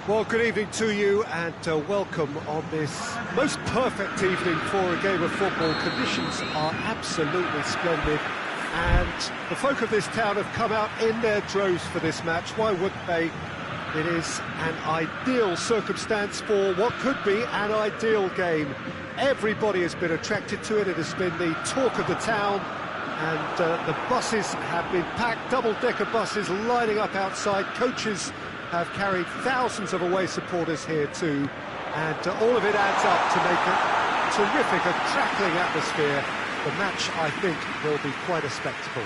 Well, good evening to you and welcome on this most perfect evening for a game of football. Conditions are absolutely splendid and the folk of this town have come out in their droves for this match. Why wouldn't they? It is an ideal circumstance for what could be an ideal game. Everybody has been attracted to it. It has been the talk of the town and the buses have been packed, double-decker buses lining up outside. Coaches have carried thousands of away supporters here too, and all of it adds up to make a terrific, crackling atmosphere. The match, I think, will be quite a spectacle.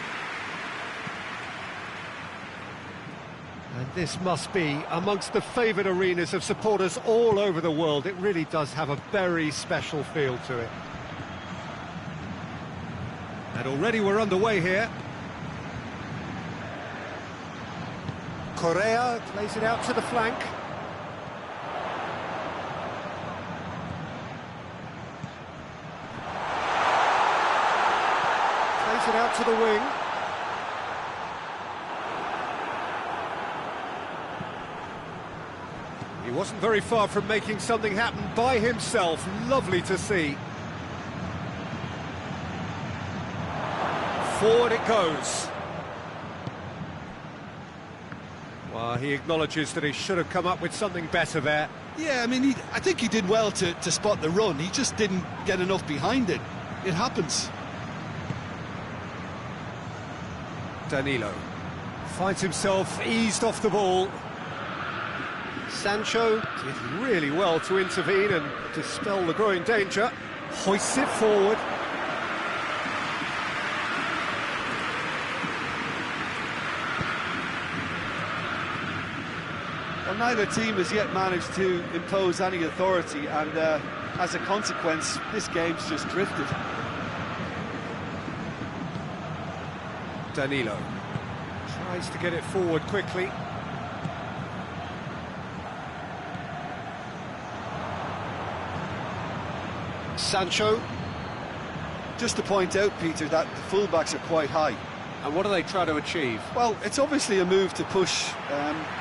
And this must be amongst the favoured arenas of supporters all over the world. It really does have a very special feel to it. And already we're underway here. Correa plays it out to the flank. Plays it out to the wing. He wasn't very far from making something happen by himself. Lovely to see. Forward it goes. Well, he acknowledges that he should have come up with something better there. Yeah, I mean, I think he did well to spot the run. He just didn't get enough behind it. It happens. Danilo finds himself eased off the ball. Sancho did really well to intervene and dispel the growing danger. Hoists it forward. Well, neither team has yet managed to impose any authority, and as a consequence, this game's just drifted. Danilo tries to get it forward quickly. Sancho. Just to point out, Peter, that the fullbacks are quite high. And what do they try to achieve? Well, it's obviously a move to push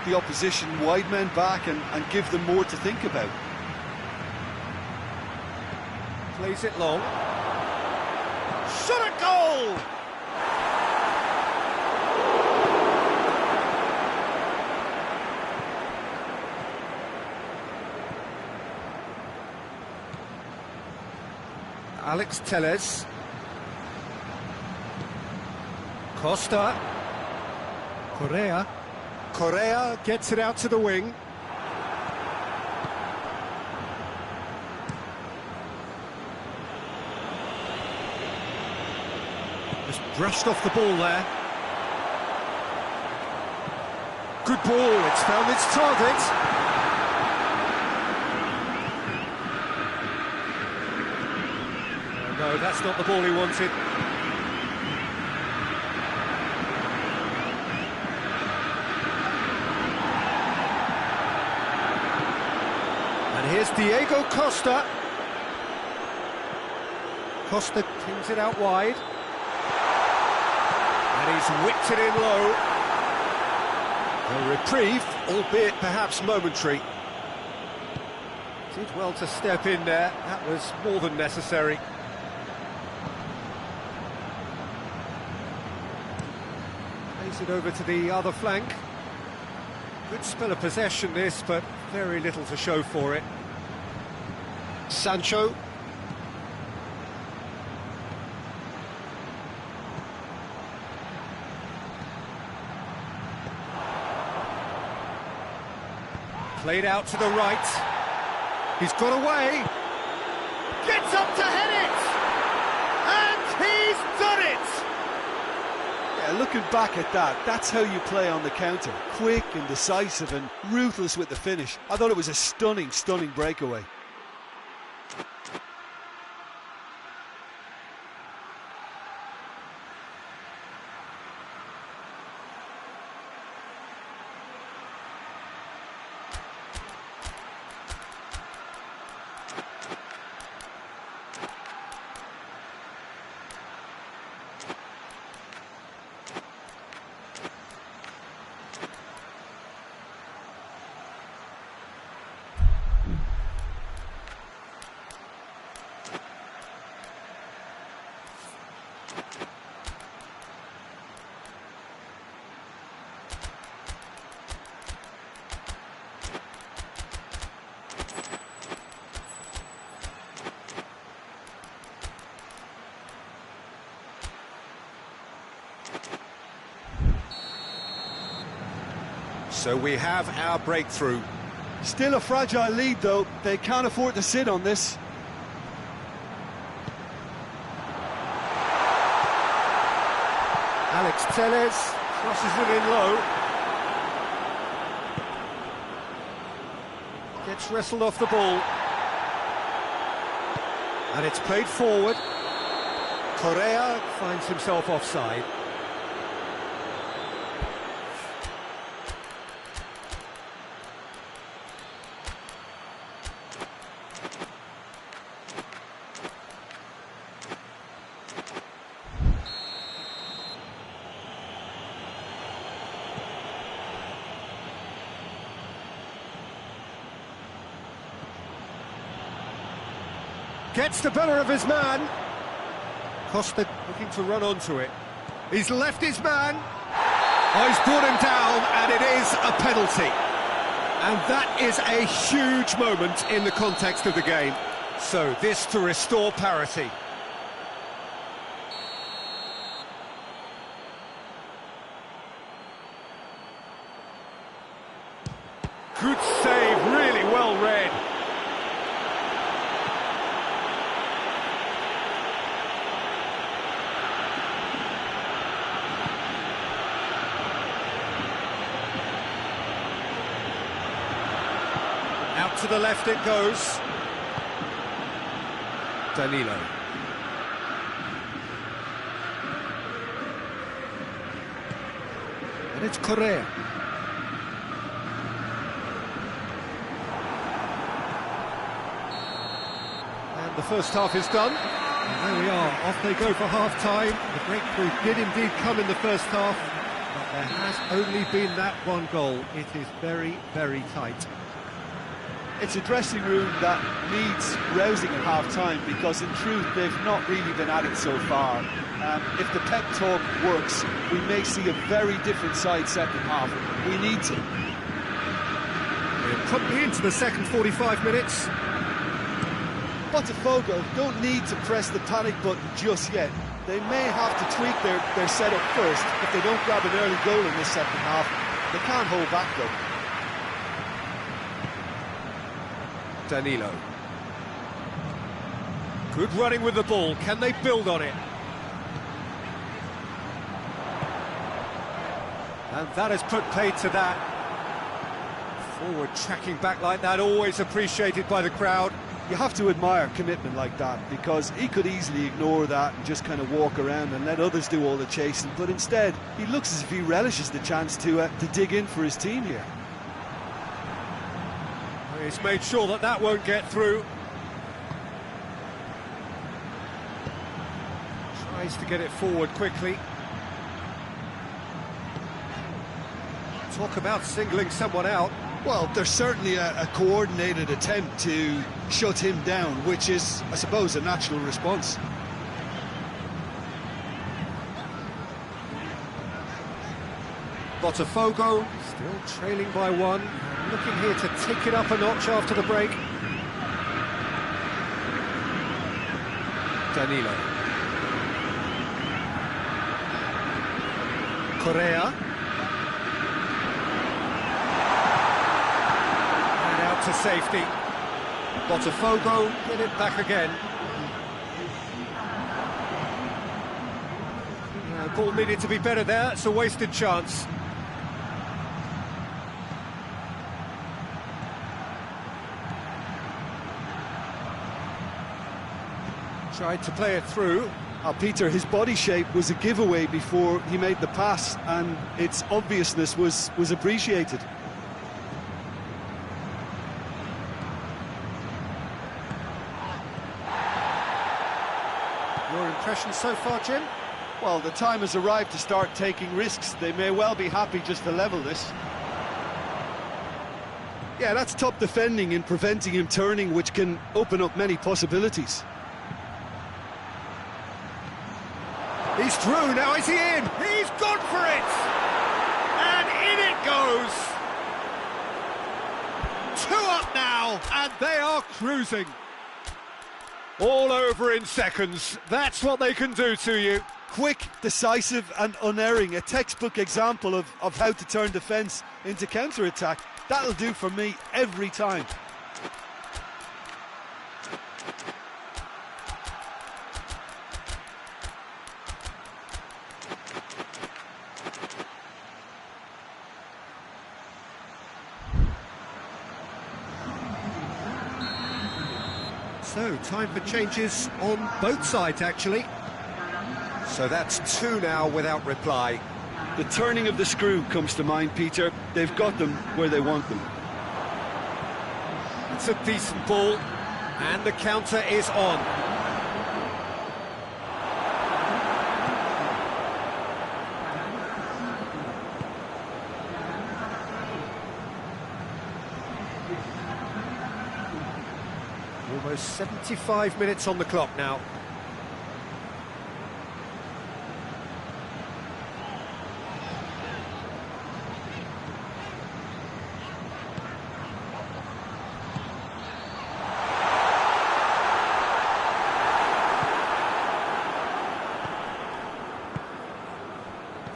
the opposition wide men back and give them more to think about. Plays it long. Shot a goal! Alex Telles. Costa. Correa. Correa gets it out to the wing. Just brushed off the ball there. Good ball, it's found its target. No, that's not the ball he wanted. And here's Diego Costa. Costa pings it out wide. And he's whipped it in low. A reprieve, albeit perhaps momentary. Did well to step in there. That was more than necessary. It over to the other flank. Good spell of possession this, but very little to show for it. Sancho. Played out to the right. He's got away. Gets up to head it! And he's done it! Looking back at that, that's how you play on the counter. Quick and decisive and ruthless with the finish. I thought it was a stunning, stunning breakaway. So we have our breakthrough. Still a fragile lead, though. They can't afford to sit on this. Alex Telles crosses it in low. Gets wrestled off the ball. And it's played forward. Correa finds himself offside. Gets the better of his man. Costa looking to run onto it. He's left his man. Oh, he's brought him down, and it is a penalty. And that is a huge moment in the context of the game. So this to restore parity. Good save, really well read. Out to the left it goes. Danilo. And it's Correa. And the first half is done. And there we are, off they go for half-time. The breakthrough did indeed come in the first half, but there has only been that one goal. It is very, very tight. It's a dressing room that needs rousing at half-time, because in truth they've not really been at it so far. If the pep talk works, we may see a very different side second half. We need to. We're probably into the second 45 minutes. Botafogo don't need to press the panic button just yet. They may have to tweak their setup first. If they don't grab an early goal in this second half, they can't hold back though. Danilo. Good running with the ball. Can they build on it? And that has put paid to that. Forward tracking back like that, always appreciated by the crowd. You have to admire commitment like that, because he could easily ignore that and just kind of walk around and let others do all the chasing, but instead he looks as if he relishes the chance to dig in for his team here. He's made sure that that won't get through. Tries to get it forward quickly. Talk about singling someone out. Well, there's certainly a coordinated attempt to shut him down, which is, I suppose, a natural response. Botafogo still trailing by one. Looking here to take it up a notch after the break. Danilo. Correa. And out to safety. Botafogo get it back again. Ball needed to be better there. It's a wasted chance. Tried to play it through. Peter, his body shape was a giveaway before he made the pass, and its obviousness was appreciated. Your impression so far, Jim? Well, the time has arrived to start taking risks. They may well be happy just to level this. Yeah, that's top defending and preventing him turning, which can open up many possibilities. He's through, now is he in? He's gone for it! And in it goes! 2 up now, and they are cruising. All over in seconds, that's what they can do to you. Quick, decisive and unerring. A textbook example of how to turn defence into counter-attack. That'll do for me every time. So, time for changes on both sides, actually. So that's two now without reply. The turning of the screw comes to mind, Peter. They've got them where they want them. It's a decent ball, and the counter is on. Almost 75 minutes on the clock now.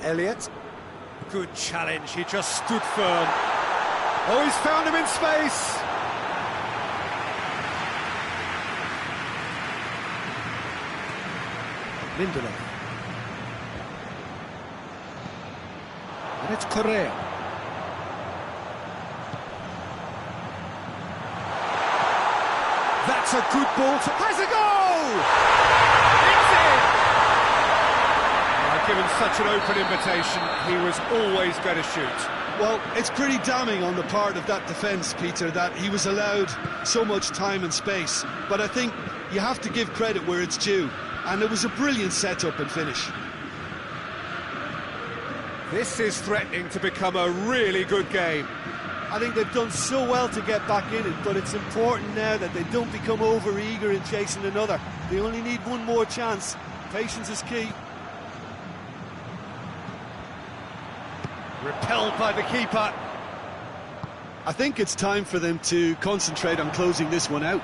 Elliott, good challenge, he just stood firm. Oh, he's found him in space! Lindelof. And it's Correa. That's a good ball to... Has a goal! It's in! Given such an open invitation, he was always going to shoot. Well, it's pretty damning on the part of that defence, Peter, that he was allowed so much time and space. But I think you have to give credit where it's due. And it was a brilliant setup and finish. This is threatening to become a really good game. I think they've done so well to get back in it, but it's important now that they don't become over-eager in chasing another. They only need one more chance. Patience is key. Repelled by the keeper. I think it's time for them to concentrate on closing this one out.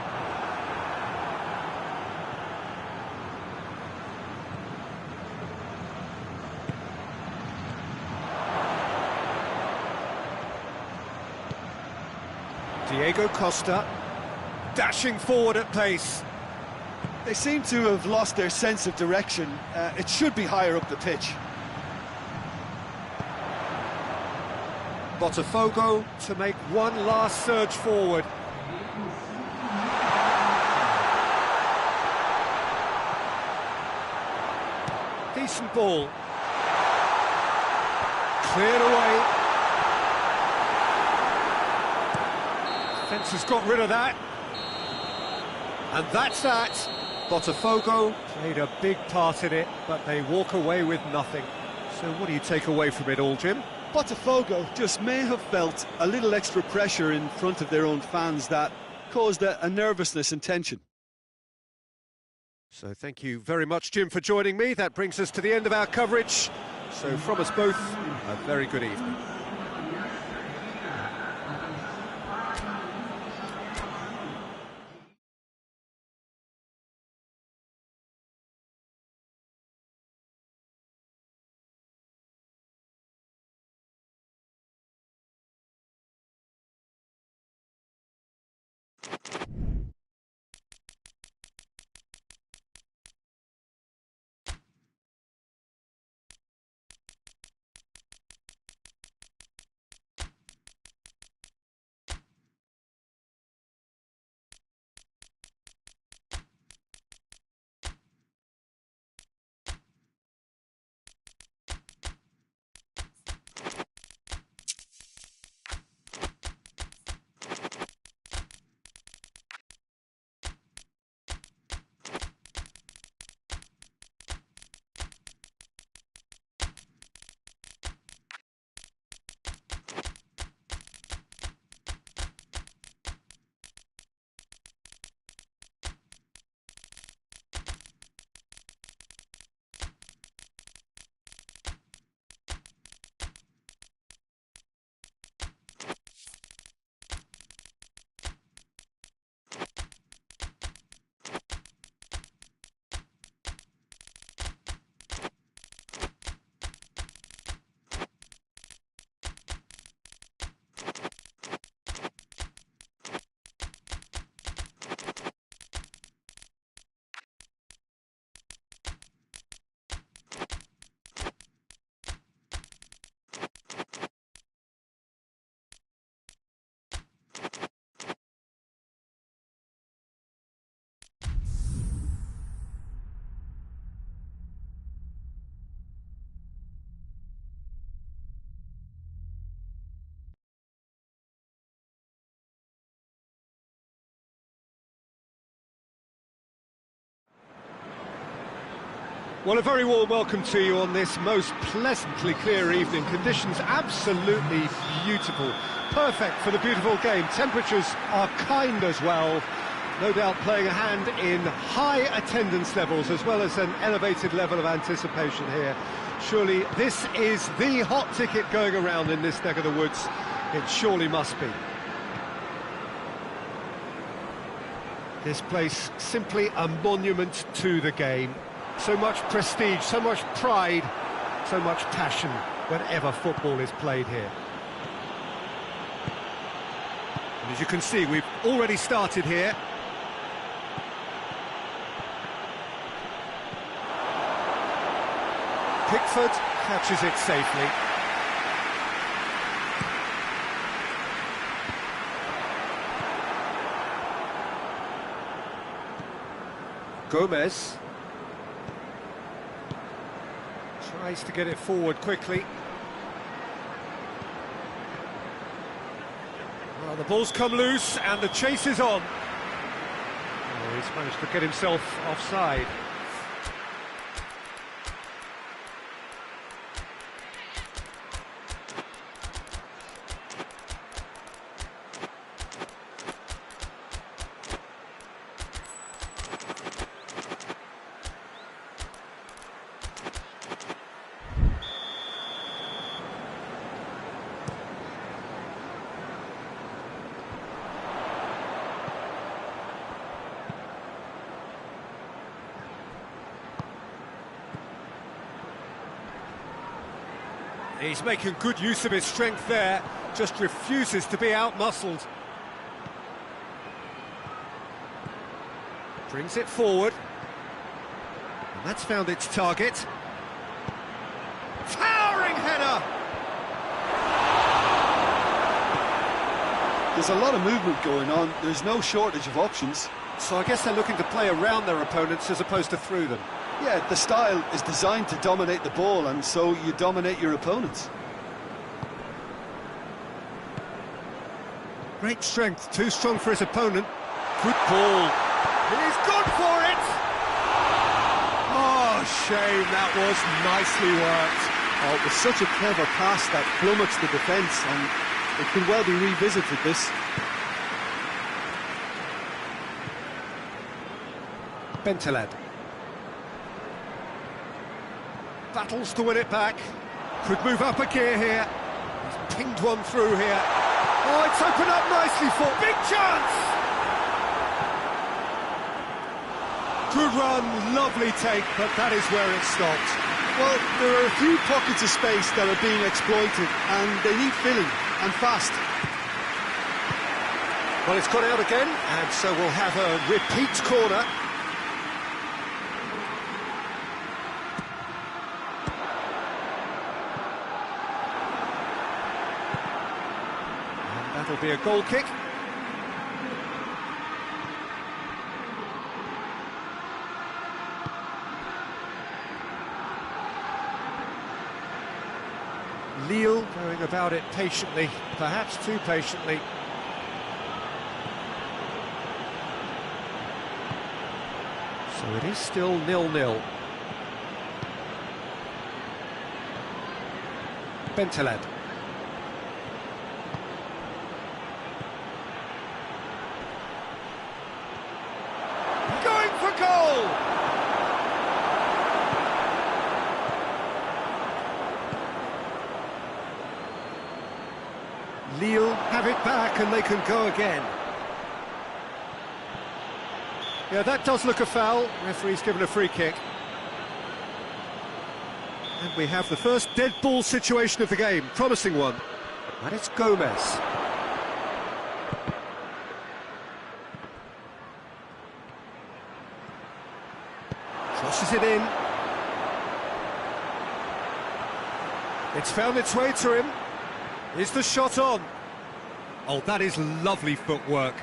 Diego Costa, dashing forward at pace. They seem to have lost their sense of direction. It should be higher up the pitch. Botafogo to make one last surge forward. Decent ball. Cleared away. Defence has got rid of that. And that's that. Botafogo played a big part in it, but they walk away with nothing. So what do you take away from it all, Jim? Botafogo just may have felt a little extra pressure in front of their own fans that caused a nervousness and tension. So thank you very much, Jim, for joining me. That brings us to the end of our coverage. So from us both, a very good evening. Well, a very warm welcome to you on this most pleasantly clear evening. Conditions absolutely beautiful. Perfect for the beautiful game. Temperatures are kind as well. No doubt playing a hand in high attendance levels as well as an elevated level of anticipation here. Surely this is the hot ticket going around in this neck of the woods. It surely must be. This place simply a monument to the game. So much prestige, so much pride, so much passion whenever football is played here. And as you can see, we've already started here. Pickford catches it safely. Gomez tries to get it forward quickly. Well, the ball's come loose and the chase is on. Oh, he's managed to get himself offside. He's making good use of his strength there, just refuses to be out-muscled. Brings it forward. And that's found its target. Towering header! There's a lot of movement going on, there's no shortage of options. So I guess they're looking to play around their opponents as opposed to through them. Yeah, the style is designed to dominate the ball, and so you dominate your opponents. Great strength, too strong for his opponent. Good ball. He's gone for it! Oh, shame, that was nicely worked. Oh, it was such a clever pass that flummoxed the defence, and it can well be revisited, this. Bentaleb. Battles to win it back. Could move up a gear here. He's pinged one through here. Oh, it's opened up nicely for... Big chance! Good run, lovely take, but that is where it stopped. Well, there are a few pockets of space that are being exploited, and they need filling, and fast. Well, it's gone out again, and so we'll have a repeat corner. That'll be a goal kick. Lille going about it patiently, perhaps too patiently. So it is still 0-0. Bentaleb. Goal! Lille have it back and they can go again. Yeah, that does look a foul. Referee's given a free kick. And we have the first dead ball situation of the game, promising one. And it's Gomez. Crosses it in. It's found its way to him. Is the shot on? Oh, that is lovely footwork.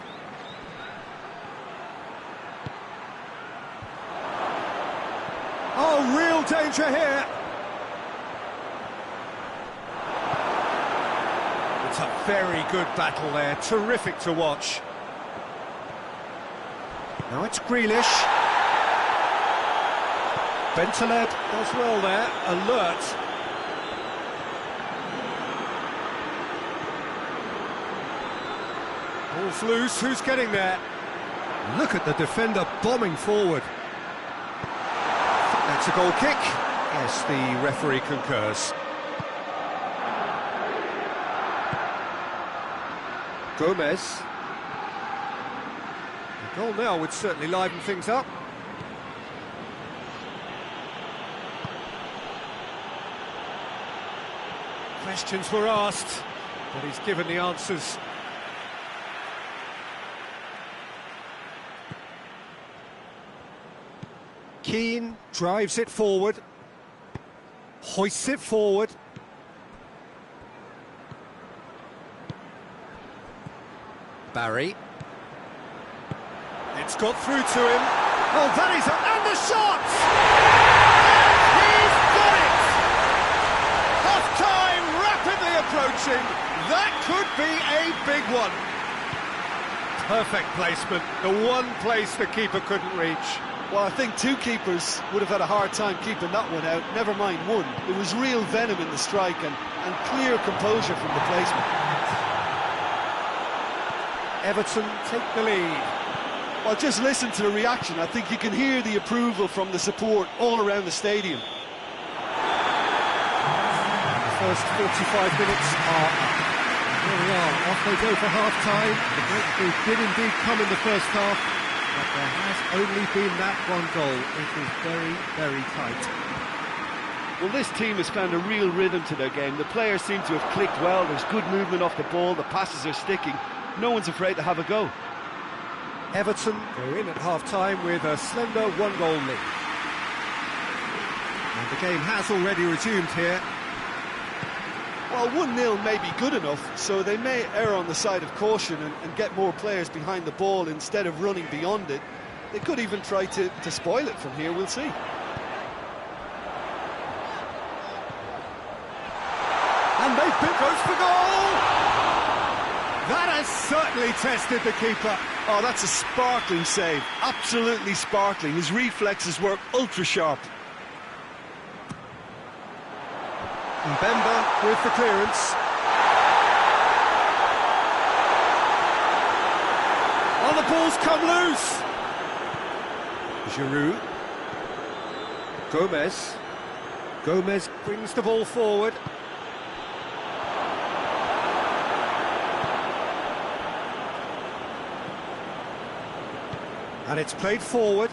Oh, real danger here. It's a very good battle there. Terrific to watch. Now it's Grealish. Bentaleb does well there, alert. Ball's loose, who's getting there? Look at the defender bombing forward. That's a goal kick. Yes, the referee concurs. Gomez. The goal now would certainly liven things up. Questions were asked, but he's given the answers. Keane drives it forward, hoists it forward. Barry. It's got through to him. Oh, that is... and the shot! And he's got it! Half-time rapidly approaching. That could be a big one. Perfect placement. The one place the keeper couldn't reach. Well, I think two keepers would have had a hard time keeping that one out, never mind one. There was real venom in the strike and clear composure from the placement. Everton take the lead. Well, just listen to the reaction. I think you can hear the approval from the support all around the stadium. The first 45 minutes are up. Here we are, off they go for half-time. The breakthrough did indeed come in the first half, but there has only been that one goal. It is very, very tight. Well, this team has found a real rhythm to their game. The players seem to have clicked well. There's good movement off the ball. The passes are sticking. No one's afraid to have a go. Everton go in at half-time with a slender one-goal lead. And the game has already resumed here. Well, 1-0 may be good enough, so they may err on the side of caution and get more players behind the ball instead of running beyond it. They could even try to spoil it from here, we'll see. And they've been goes for goal! That has certainly tested the keeper. Oh, that's a sparkling save. Absolutely sparkling. His reflexes work ultra-sharp. Mbemba with the clearance. Oh, the ball's come loose. Giroud. Gomez. Gomez brings the ball forward. And it's played forward.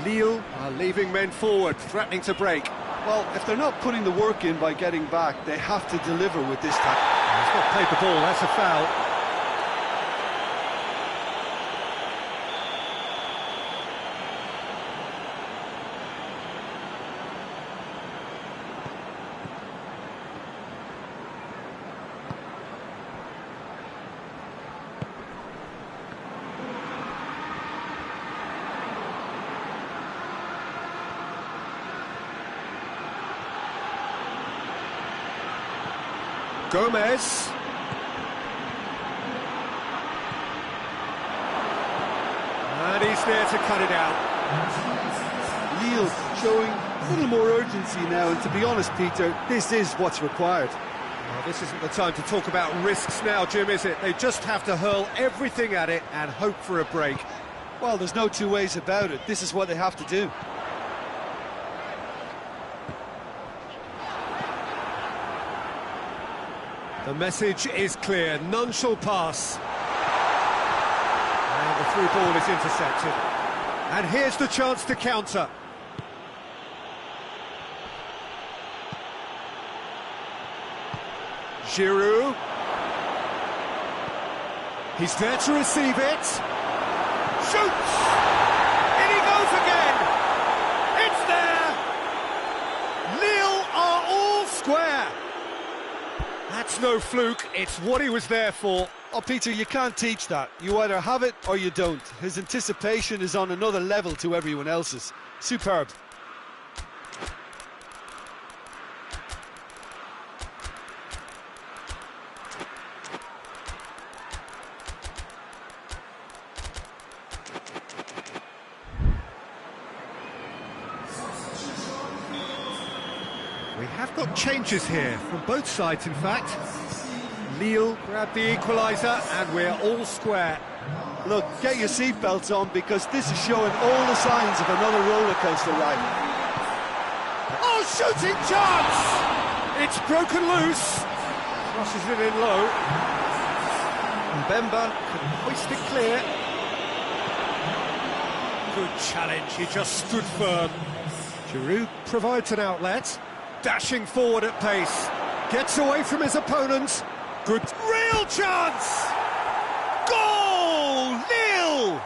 Lille are leaving men forward, threatening to break. Well, if they're not putting the work in by getting back, they have to deliver with this tackle. He's not played the ball, that's a foul. Gomez. And he's there to cut it out. Lille showing a little more urgency now, and to be honest, Peter, this is what's required. Well, this isn't the time to talk about risks now, Jim, is it? They just have to hurl everything at it and hope for a break. Well, there's no two ways about it. This is what they have to do. The message is clear, none shall pass. And the through ball is intercepted. And here's the chance to counter. Giroud. He's there to receive it. Shoots! In he goes again! It's there! Lille are all square! That's no fluke, it's what he was there for. Oh, Peter, you can't teach that. You either have it or you don't. His anticipation is on another level to everyone else's. Superb. We have got changes here from both sides, in fact. Lille grabbed the equaliser, and we're all square. Look, get your seatbelts on, because this is showing all the signs of another rollercoaster ride. Oh, shooting chance! It's broken loose. Crosses it in low. Mbemba can hoist it clear. Good challenge, he just stood firm. Giroud provides an outlet. Dashing forward at pace. Gets away from his opponents. Good, real chance! Goal! Lille!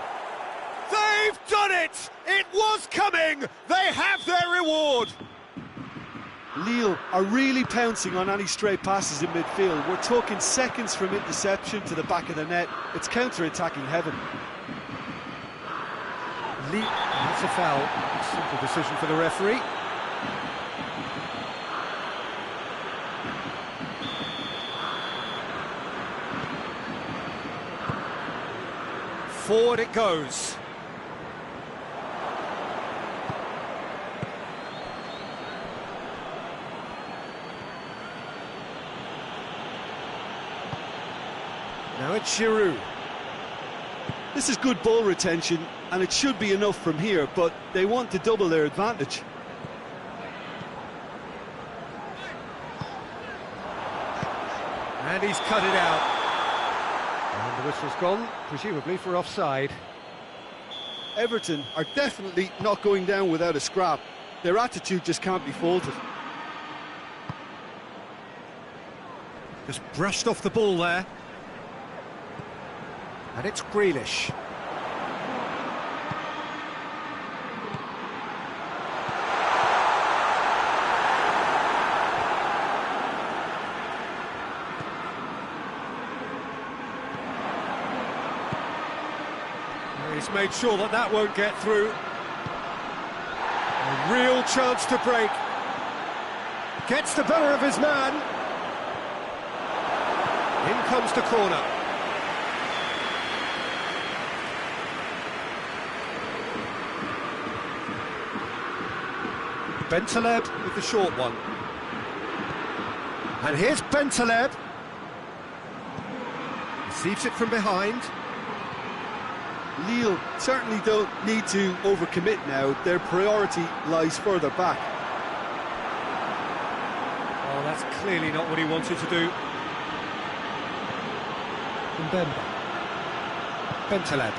They've done it! It was coming! They have their reward! Lille are really pouncing on any stray passes in midfield. We're talking seconds from interception to the back of the net. It's counter-attacking heaven. Lille, that's a foul. Simple decision for the referee. Forward it goes. Now it's Giroud. This is good ball retention, and it should be enough from here, but they want to double their advantage. And he's cut it out. And the whistle's gone, presumably for offside. Everton are definitely not going down without a scrap. Their attitude just can't be faulted. Just brushed off the ball there. And it's Grealish. He's made sure that that won't get through. A real chance to break. Gets the better of his man. In comes the corner. Bentaleb with the short one. And here's Bentaleb. Receives it from behind. Lille certainly don't need to overcommit now. Their priority lies further back. Oh, that's clearly not what he wanted to do. Mbemba. Bentaleb.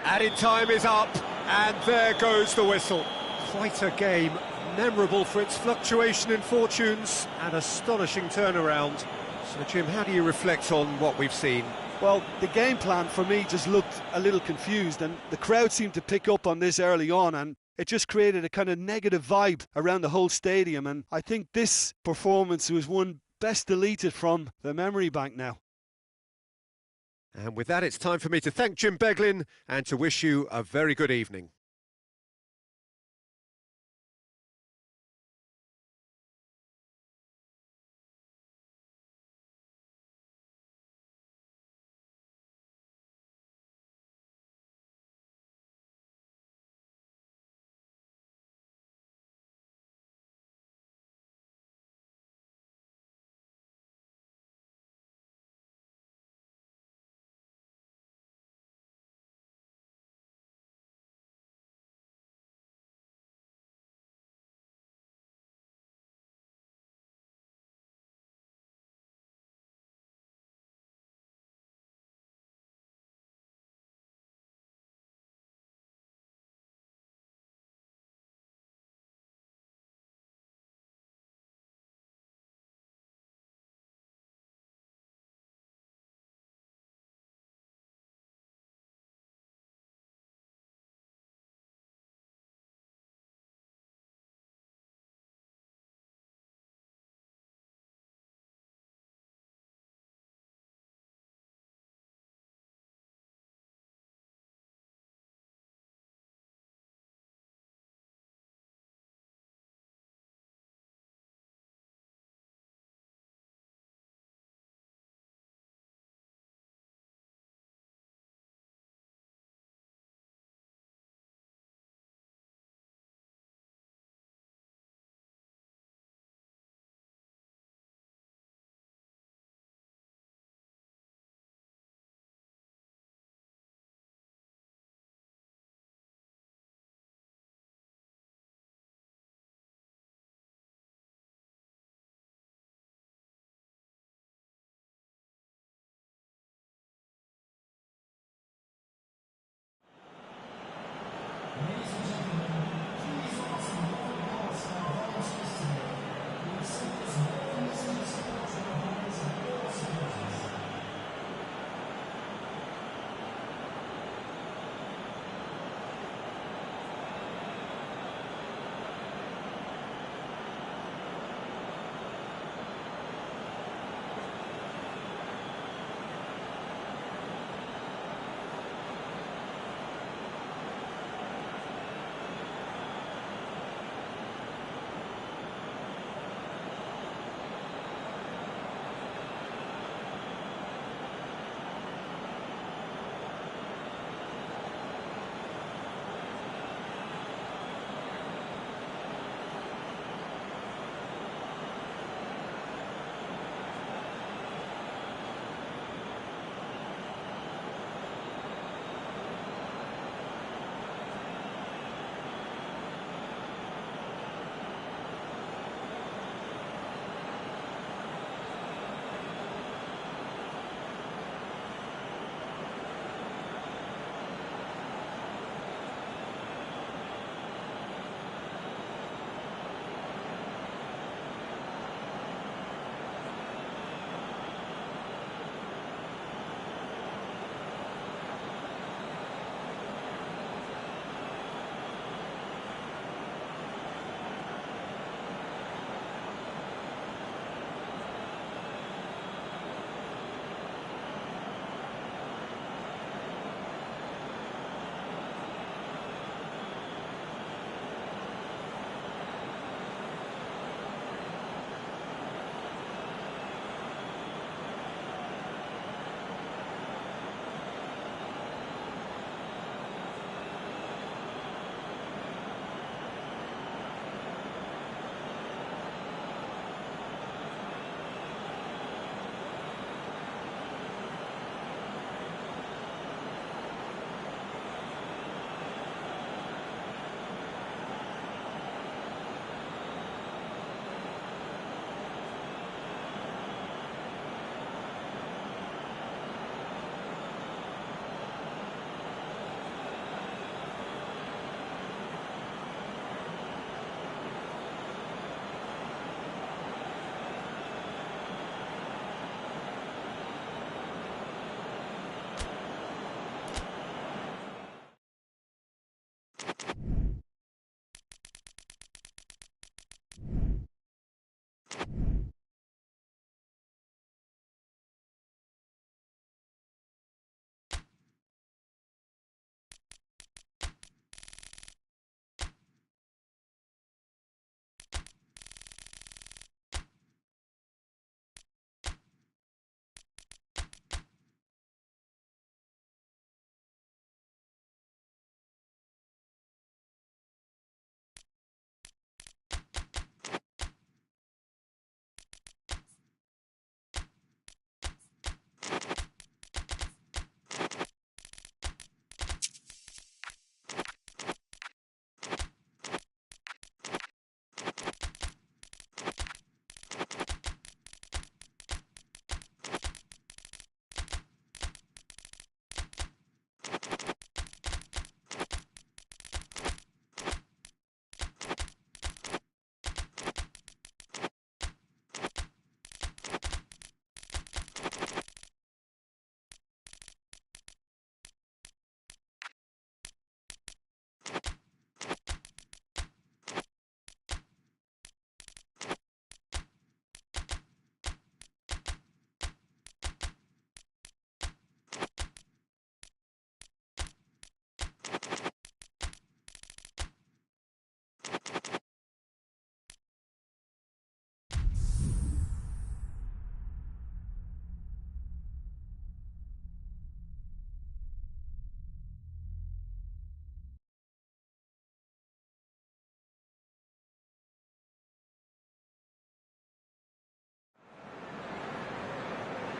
Added time is up, and there goes the whistle. Quite a game, memorable for its fluctuation in fortunes and astonishing turnaround. So, Jim, how do you reflect on what we've seen? Well, the game plan for me just looked a little confused, and the crowd seemed to pick up on this early on, and it just created a kind of negative vibe around the whole stadium, and I think this performance was one best deleted from the memory bank now. And with that, it's time for me to thank Jim Beglin and to wish you a very good evening.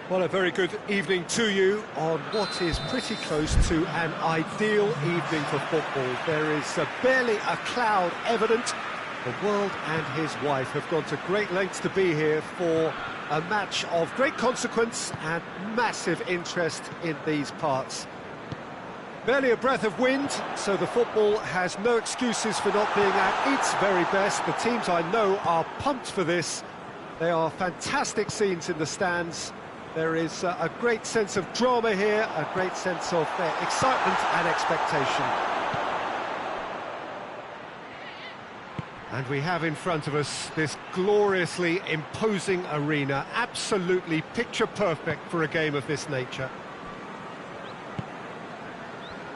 Well, a very good evening to you on what is pretty close to an ideal evening for football. There is barely a cloud evident. The world and his wife have gone to great lengths to be here for a match of great consequence and massive interest in these parts. Barely a breath of wind, so the football has no excuses for not being at its very best. The teams I know are pumped for this. They are fantastic scenes in the stands. There is a great sense of drama here, a great sense of excitement and expectation. And we have in front of us this gloriously imposing arena, absolutely picture perfect for a game of this nature.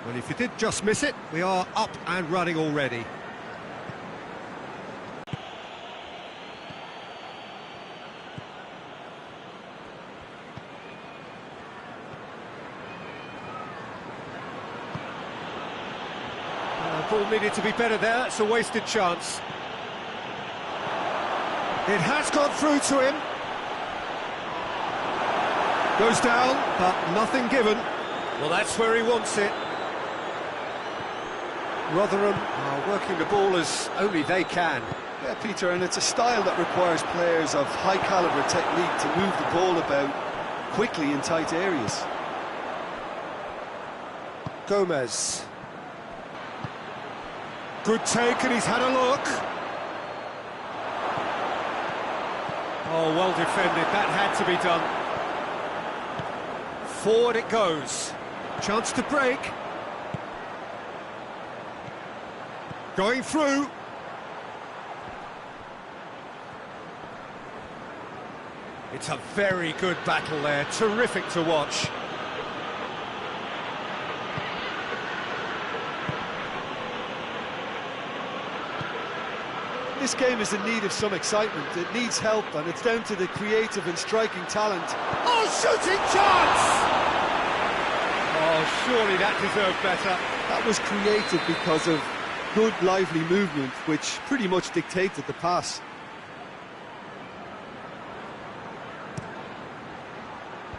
Well, if you did just miss it, we are up and running already. Ball needed to be better there, it's a wasted chance. It has gone through to him. Goes down, but nothing given. Well, that's where he wants it. Rotherham are working the ball as only they can. Yeah, Peter, and it's a style that requires players of high-caliber technique to move the ball about quickly in tight areas. Gomez. Good take, and he's had a look. Oh, well defended, that had to be done. Forward it goes. Chance to break. Going through. It's a very good battle there, terrific to watch. This game is in need of some excitement. It needs help, and it's down to the creative and striking talent. Oh, shooting chance! Oh, surely that deserved better. That was created because of good, lively movement, which pretty much dictated the pass.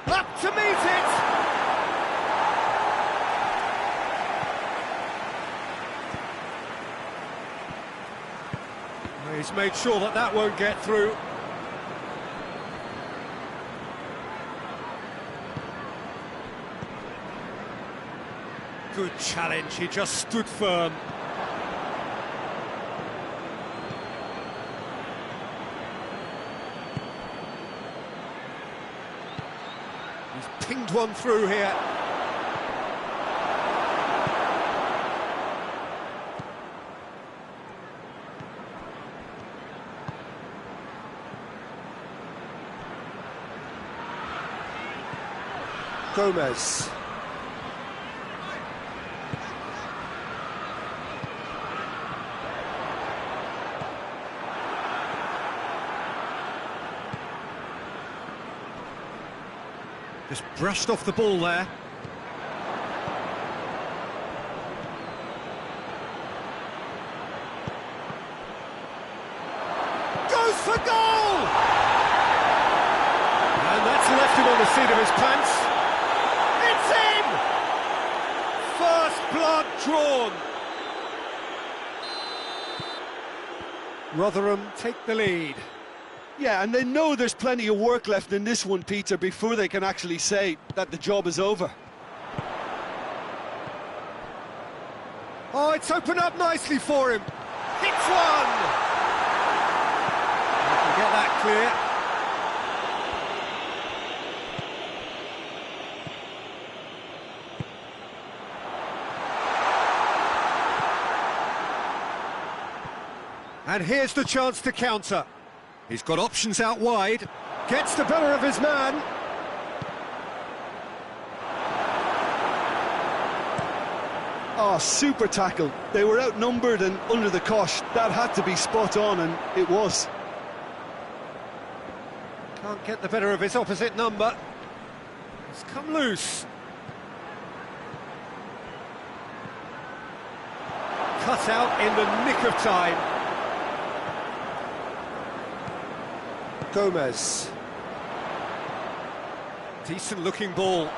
Up to meet it! He's made sure that that won't get through. Good challenge, he just stood firm. He's pinged one through here. Gomez. Just brushed off the ball there. Goes for goal! And that's left him on the seat of his pants. It's in! First blood drawn. Rotherham take the lead. Yeah, and they know there's plenty of work left in this one, Peter, before they can actually say that the job is over. Oh, it's opened up nicely for him. Hits one! He can get that clear. And here's the chance to counter. He's got options out wide. Gets the better of his man. Oh, super tackle. They were outnumbered and under the cosh. That had to be spot on, and it was. Can't get the better of his opposite number. It's come loose. Cut out in the nick of time. Gomez. Decent looking ball.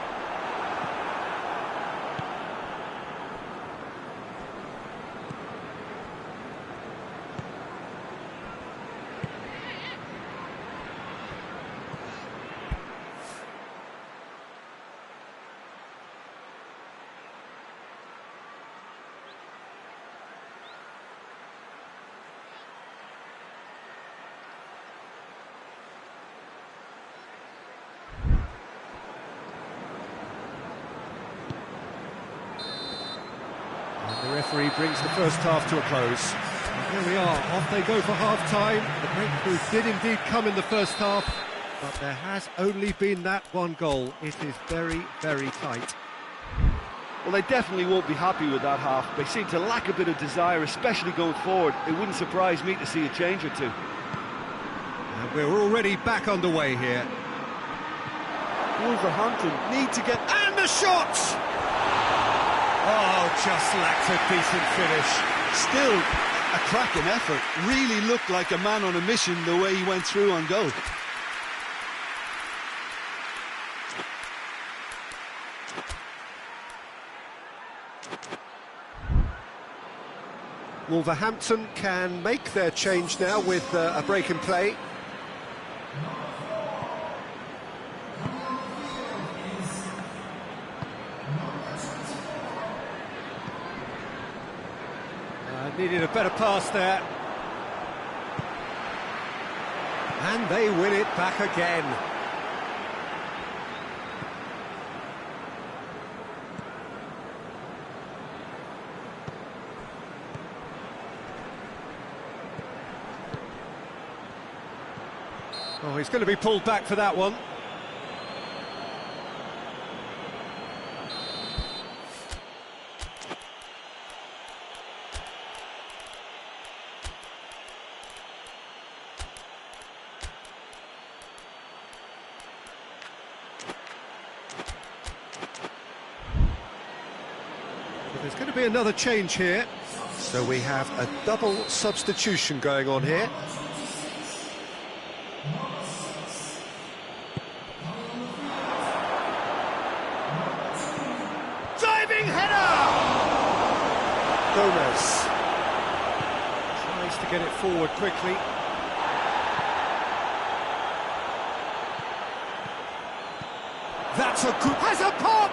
The referee brings the first half to a close. And here we are, off they go for half-time. The breakthrough did indeed come in the first half, but there has only been that one goal. It is very, very tight. Well, they definitely won't be happy with that half. They seem to lack a bit of desire, especially going forward. It wouldn't surprise me to see a change or two. And we're already back underway here. Wolverhampton need to get... And the shot! Oh, just lacked a decent finish. Still a cracking effort. Really looked like a man on a mission the way he went through on goal. Wolverhampton can make their change now with a break in play. Needed a better pass there. And they win it back again. Oh, he's going to be pulled back for that one. There's going to be another change here, so we have a double substitution going on here. Diving header! Gomez tries to get it forward quickly. That's a good... has a pop!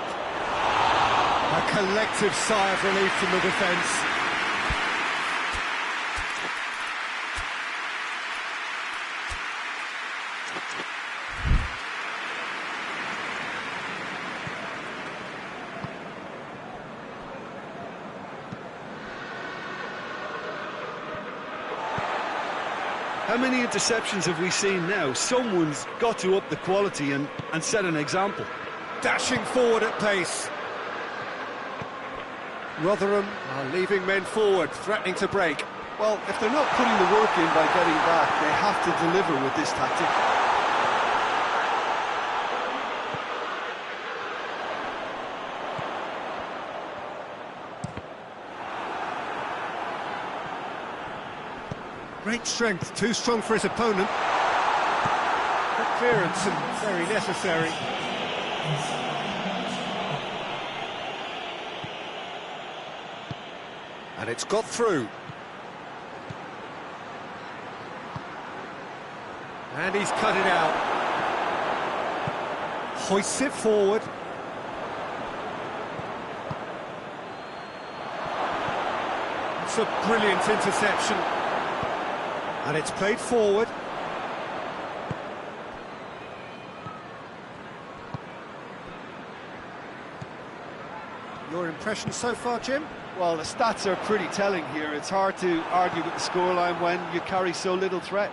A collective sigh of relief from the defence. How many interceptions have we seen now? Someone's got to up the quality and set an example. Dashing forward at pace. Rotherham are leaving men forward, threatening to break. Well, if they're not putting the work in by getting back, they have to deliver with this tactic. Great strength, too strong for his opponent. Good clearance and very necessary. And it's got through. And he's cut it out. Hoists it forward. It's a brilliant interception. And it's played forward. Your impression so far, Jim? Well, the stats are pretty telling here. It's hard to argue with the scoreline when you carry so little threat.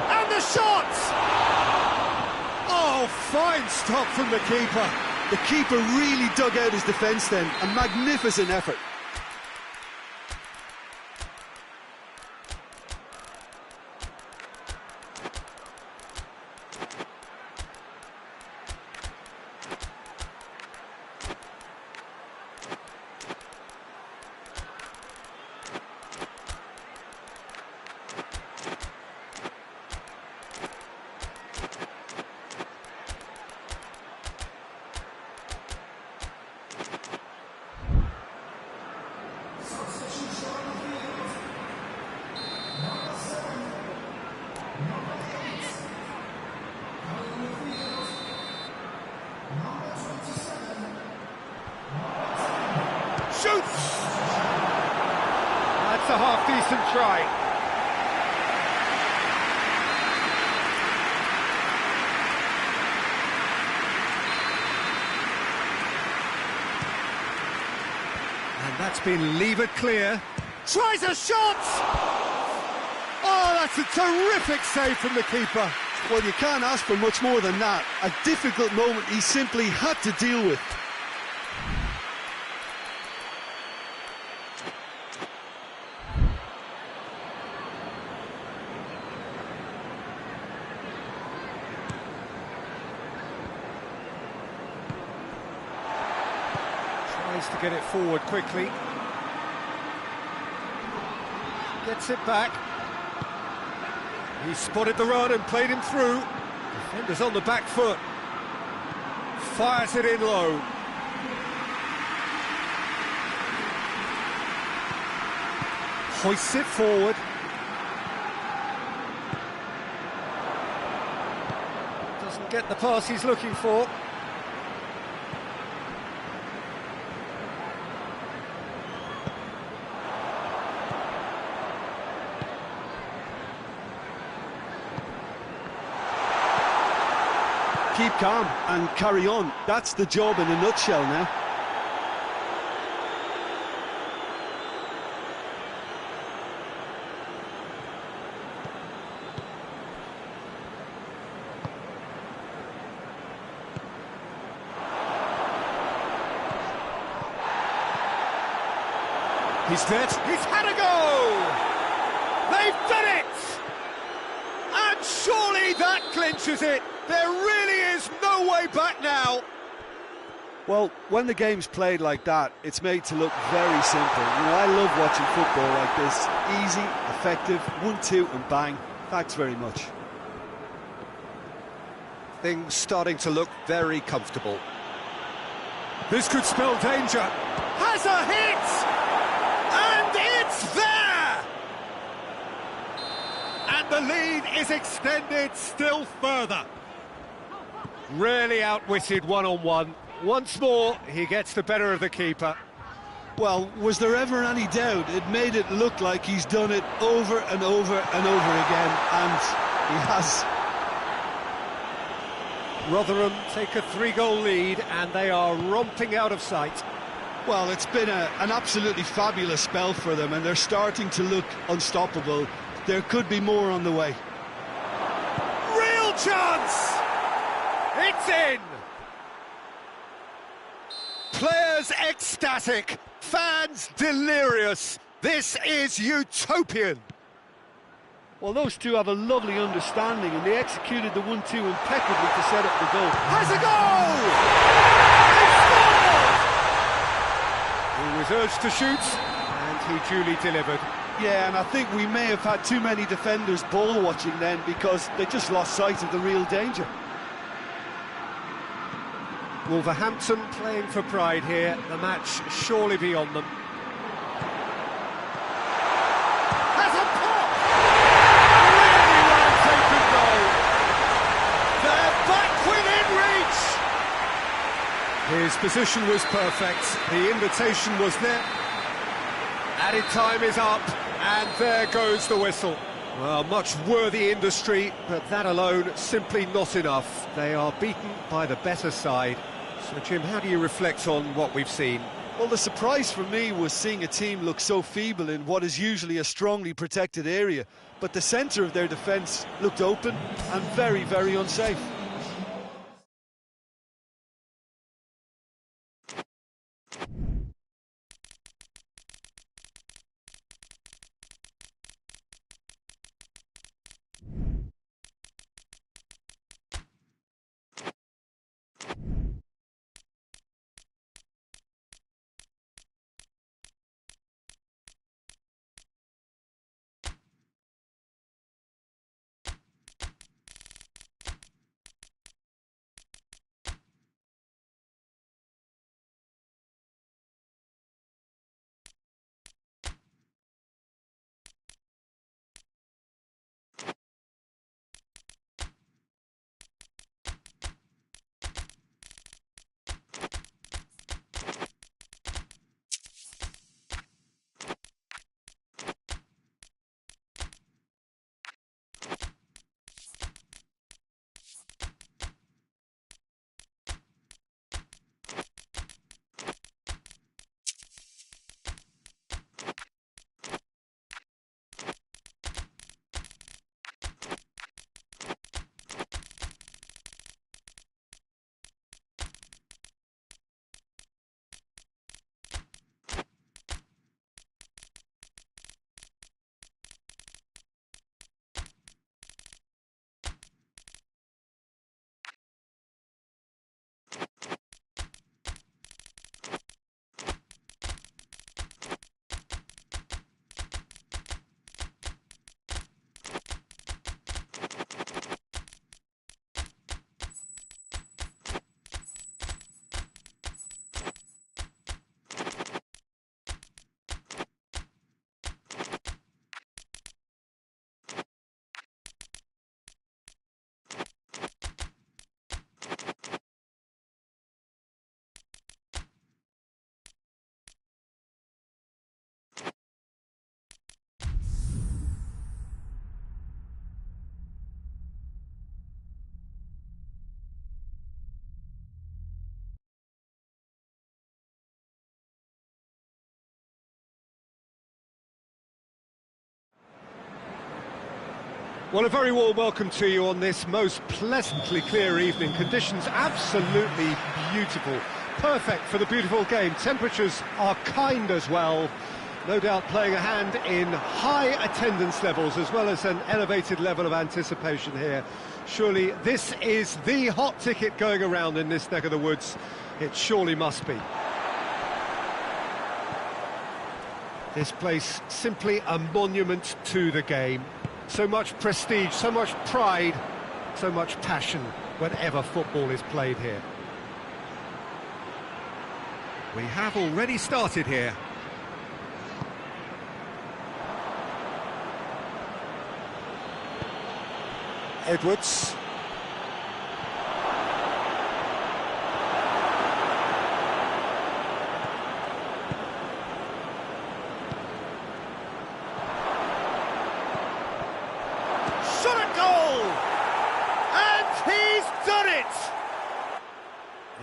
And the shot! Oh, fine stop from the keeper. The keeper really dug out his defence then. A magnificent effort. half-decent try. And that's been levered clear. Tries a shot! Oh, that's a terrific save from the keeper. Well, you can't ask for much more than that. A difficult moment he simply had to deal with. Tries to get it forward quickly. Gets it back. He spotted the run and played him through. Defender's on the back foot. Fires it in low. Hoists it forward. Doesn't get the pass he's looking for. Keep calm and carry on. That's the job in a nutshell now. He's dead. He's had a go! They've done it! And surely that clinches it. There really is no way back now. Well, when the game's played like that, it's made to look very simple. You know, I love watching football like this. Easy, effective, 1-2 and bang. Thanks very much. Things starting to look very comfortable. This could spell danger. Has a hit! And it's there! And the lead is extended still further. Really outwitted one-on-one. Once more, he gets the better of the keeper. Well, was there ever any doubt? It made it look like he's done it over and over and over again, and he has. Rotherham take a 3-goal lead, and they are romping out of sight. Well, it's been an absolutely fabulous spell for them, and they're starting to look unstoppable. There could be more on the way. Real chance! It's in! Players ecstatic, fans delirious. This is utopian. Well, those two have a lovely understanding, and they executed the 1-2 impeccably to set up the goal. Has a goal! He was urged to shoot, and he duly delivered. Yeah, and I think we may have had too many defenders ball watching then, because they just lost sight of the real danger. Wolverhampton playing for pride here, the match surely beyond them. Has a pop! Really well taken goal. They're back within reach. His position was perfect, the invitation was there. Added time is up, and there goes the whistle. Well, much worthy industry, but that alone simply not enough. They are beaten by the better side. So, Jim, how do you reflect on what we've seen? Well, the surprise for me was seeing a team look so feeble in what is usually a strongly protected area. But the centre of their defence looked open and very, very unsafe. Well, a very warm welcome to you on this most pleasantly clear evening. Conditions absolutely beautiful. Perfect for the beautiful game. Temperatures are kind as well. No doubt playing a hand in high attendance levels as well as an elevated level of anticipation here. Surely this is the hot ticket going around in this neck of the woods. It surely must be. This place simply a monument to the game. So much prestige, so much pride, so much passion whenever football is played here. We have already started here. Edwards. Shot at goal! And he's done it!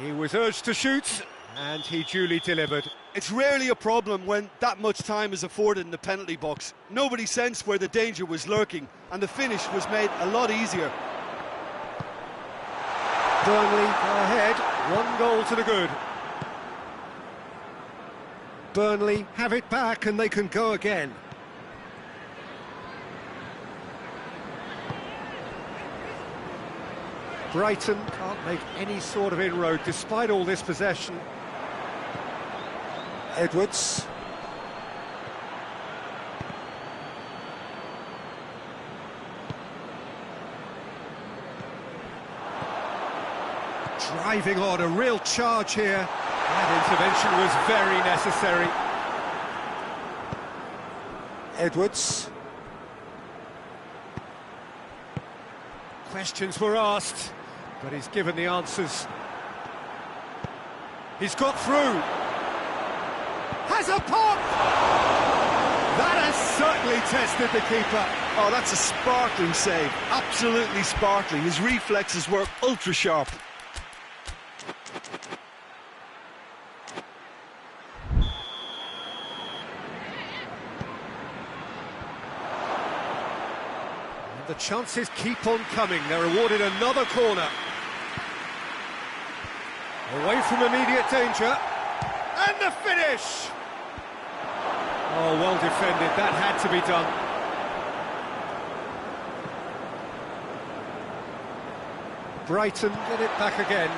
He was urged to shoot, and he duly delivered. It's rarely a problem when that much time is afforded in the penalty box. Nobody sensed where the danger was lurking, and the finish was made a lot easier. Burnley go ahead, 1 goal to the good. Burnley have it back and they can go again. Brighton can't make any sort of inroad despite all this possession. Edwards. Driving on, a real charge here. That intervention was very necessary. Edwards. Questions were asked, but he's given the answers. He's got through. Has a pop! That has certainly tested the keeper. Oh, that's a sparkling save. Absolutely sparkling. His reflexes were ultra sharp. And the chances keep on coming. They're awarded another corner. Away from immediate danger. And the finish! Oh, well defended. That had to be done. Brighton get it back again.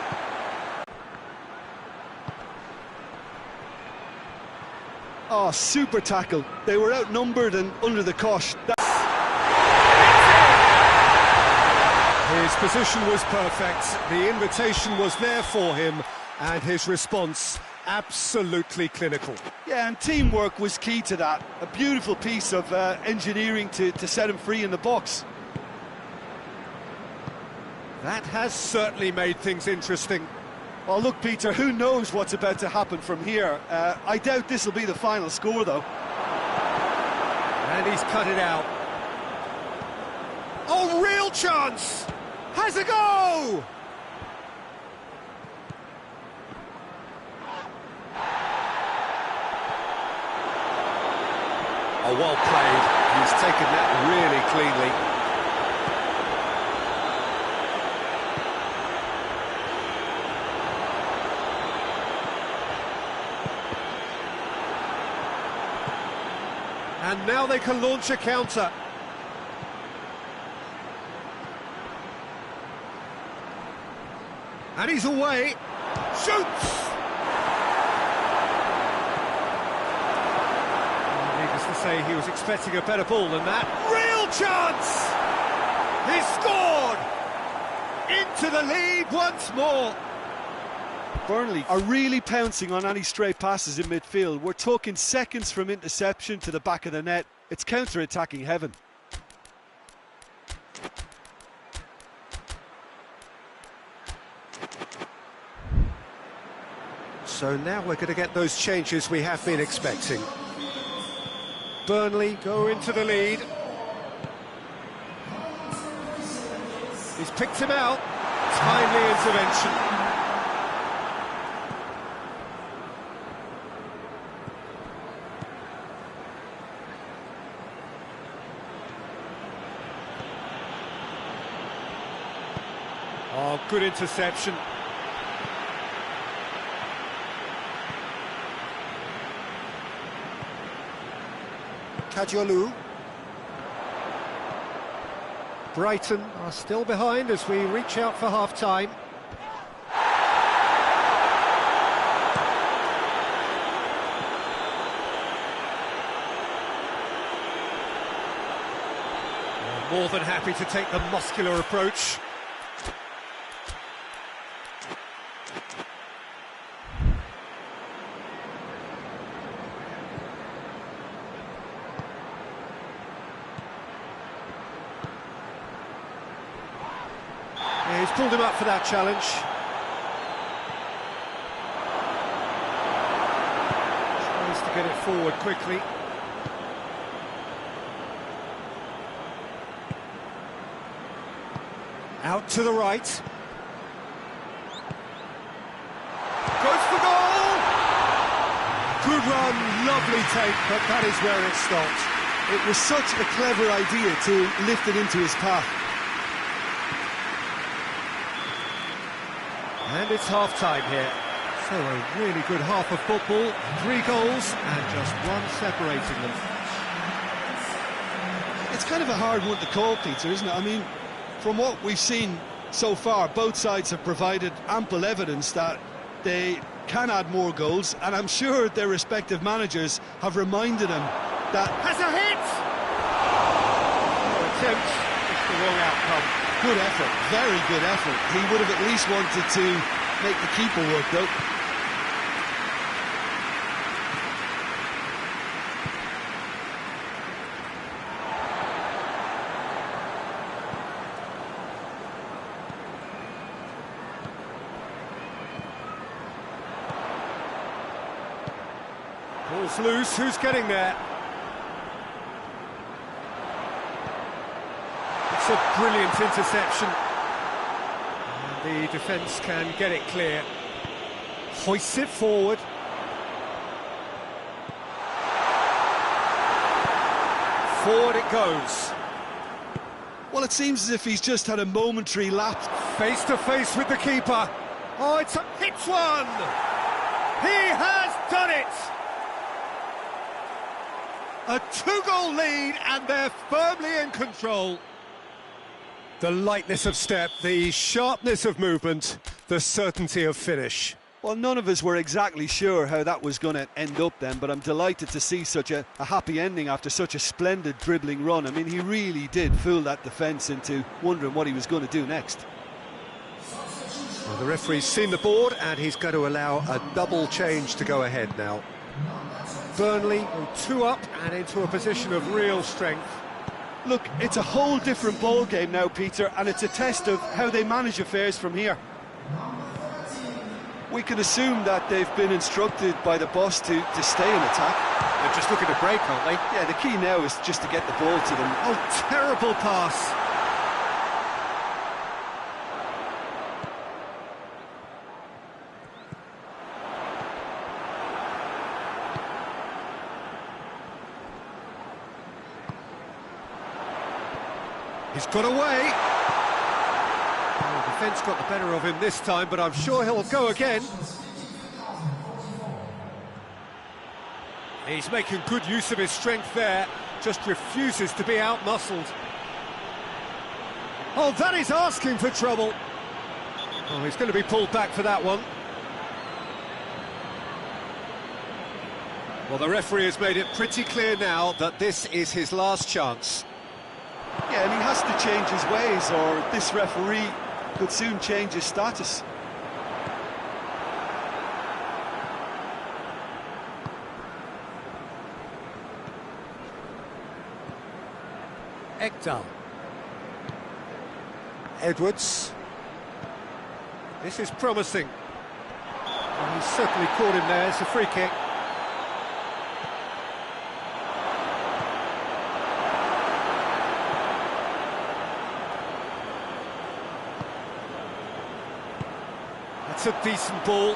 Oh, super tackle. They were outnumbered and under the cosh. His position was perfect. The invitation was there for him, and his response absolutely clinical. Yeah, and teamwork was key to that. A beautiful piece of engineering to set him free in the box. That has certainly made things interesting. Well, look, Peter, who knows what's about to happen from here? I doubt this will be the final score, though. And he's cut it out. Oh, real chance! Has a go! Oh, well played. He's taken that really cleanly. And now they can launch a counter. And he's away. Shoots! Needless to say, he was expecting a better ball than that. Real chance! He scored! Into the lead once more. Burnley are really pouncing on any stray passes in midfield. We're talking seconds from interception to the back of the net. It's counter-attacking heaven. So now we're going to get those changes we have been expecting. Burnley go into the lead. He's picked him out. Timely intervention. Oh, good interception. Kajolu. Brighton are still behind as we reach out for half-time. More than happy to take the muscular approach. Yeah, he's pulled him up for that challenge. Tries to get it forward quickly. Out to the right. Goes for goal! Good run, lovely take, but that is where it stopped. It was such a clever idea to lift it into his path. And it's half-time here. So a really good half of football, 3 goals and just one separating them. It's kind of a hard one to call, Peter, isn't it? I mean, from what we've seen so far, both sides have provided ample evidence that they can add more goals, and I'm sure their respective managers have reminded them that... Has a hit! Attempt, it's the wrong outcome. Good effort, very good effort. He would have at least wanted to make the keeper work, though. Ball's loose, who's getting there? It's a brilliant interception. And the defence can get it clear. Hoists it forward. Forward it goes. Well, it seems as if he's just had a momentary lapse. Face to face with the keeper. Oh, hits one! He has done it! A 2-goal lead, and they're firmly in control. The lightness of step, the sharpness of movement, the certainty of finish. Well, none of us were exactly sure how that was going to end up then, but I'm delighted to see such a happy ending after such a splendid dribbling run. I mean, he really did fool that defence into wondering what he was going to do next. Well, the referee's seen the board, and he's going to allow a double change to go ahead now. Burnley go 2 up and into a position of real strength. Look, it's a whole different ball game now, Peter, and it's a test of how they manage affairs from here. We can assume that they've been instructed by the boss to stay in attack. They're just looking to break, aren't they? Yeah, the key now is just to get the ball to them. Oh, terrible pass. He's got away. Oh, the defence got the better of him this time, but I'm sure he'll go again. He's making good use of his strength there, just refuses to be out-muscled. Oh, that is asking for trouble. Oh, he's going to be pulled back for that one. Well, the referee has made it pretty clear now that this is his last chance. Yeah, and he has to change his ways, or this referee could soon change his status. Ekdal. Edwards. This is promising. And he's certainly caught him there. It's a free kick. That's a decent ball.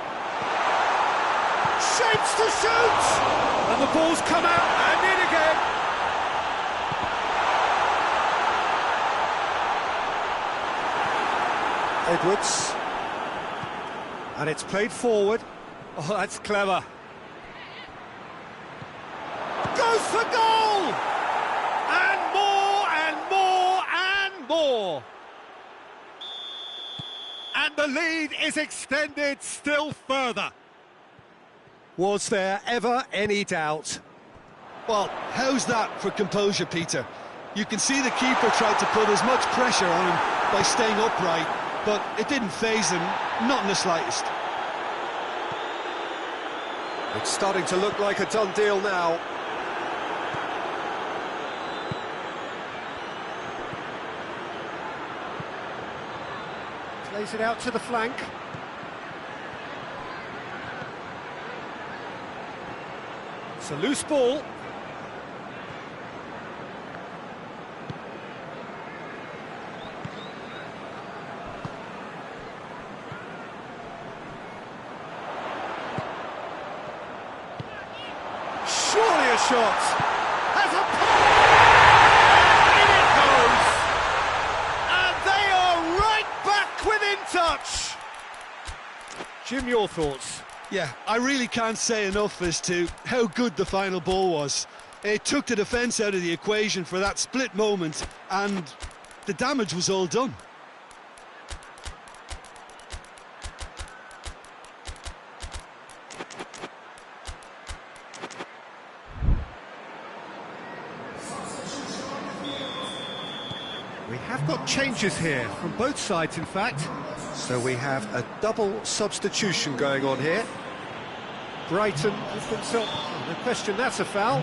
Shapes to shoot! And the ball's come out and in again. A Edwards. And it's played forward. Oh, that's clever. Goes for goal! And more, and more, and more! And the lead is extended still further. Was there ever any doubt? Well, how's that for composure, Peter? You can see the keeper tried to put as much pressure on him by staying upright, but it didn't faze him, not in the slightest. It's starting to look like a done deal now. Plays it out to the flank. It's a loose ball. Surely a shot. Has a and in it goes. And they are right back within touch. Jim, your thoughts? Yeah, I really can't say enough as to how good the final ball was. It took the defence out of the equation for that split moment, and the damage was all done. We have got changes here, from both sides in fact. So we have a double substitution going on here. Brighton with themselves... No question, that's a foul.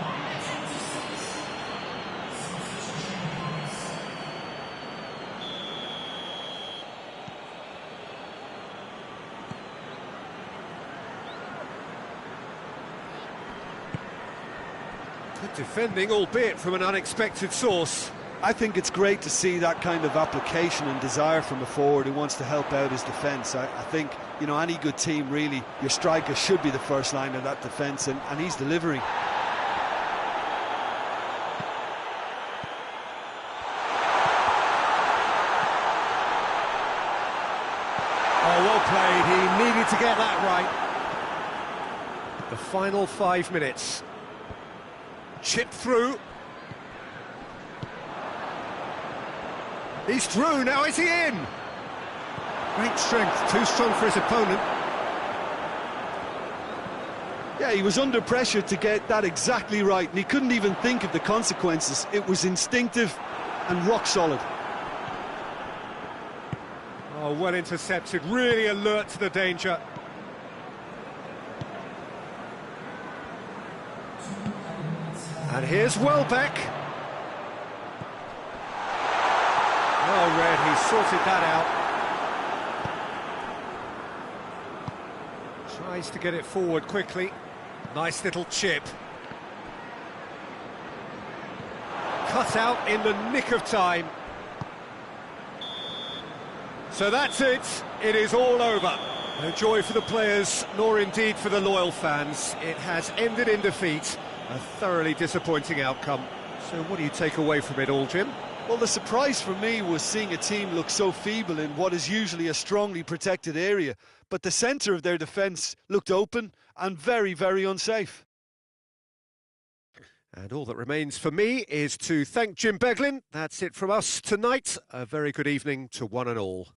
Good defending, albeit from an unexpected source. I think it's great to see that kind of application and desire from a forward who wants to help out his defence. I think, you know, any good team, really, your striker should be the first line of that defence, and he's delivering. Oh, well played. He needed to get that right. The final 5 minutes. Chip through. He's through, now is he in? Great strength, too strong for his opponent. Yeah, he was under pressure to get that exactly right, and he couldn't even think of the consequences. It was instinctive and rock solid. Oh, well intercepted, really alert to the danger. And here's Welbeck. Oh, Red, he sorted that out. Tries to get it forward quickly. Nice little chip. Cut out in the nick of time. So that's it. It is all over. No joy for the players, nor indeed for the loyal fans. It has ended in defeat. A thoroughly disappointing outcome. So what do you take away from it all, Jim? Well, the surprise for me was seeing a team look so feeble in what is usually a strongly protected area, but the centre of their defence looked open and very, very unsafe. And all that remains for me is to thank Jim Beglin. That's it from us tonight. A very good evening to one and all.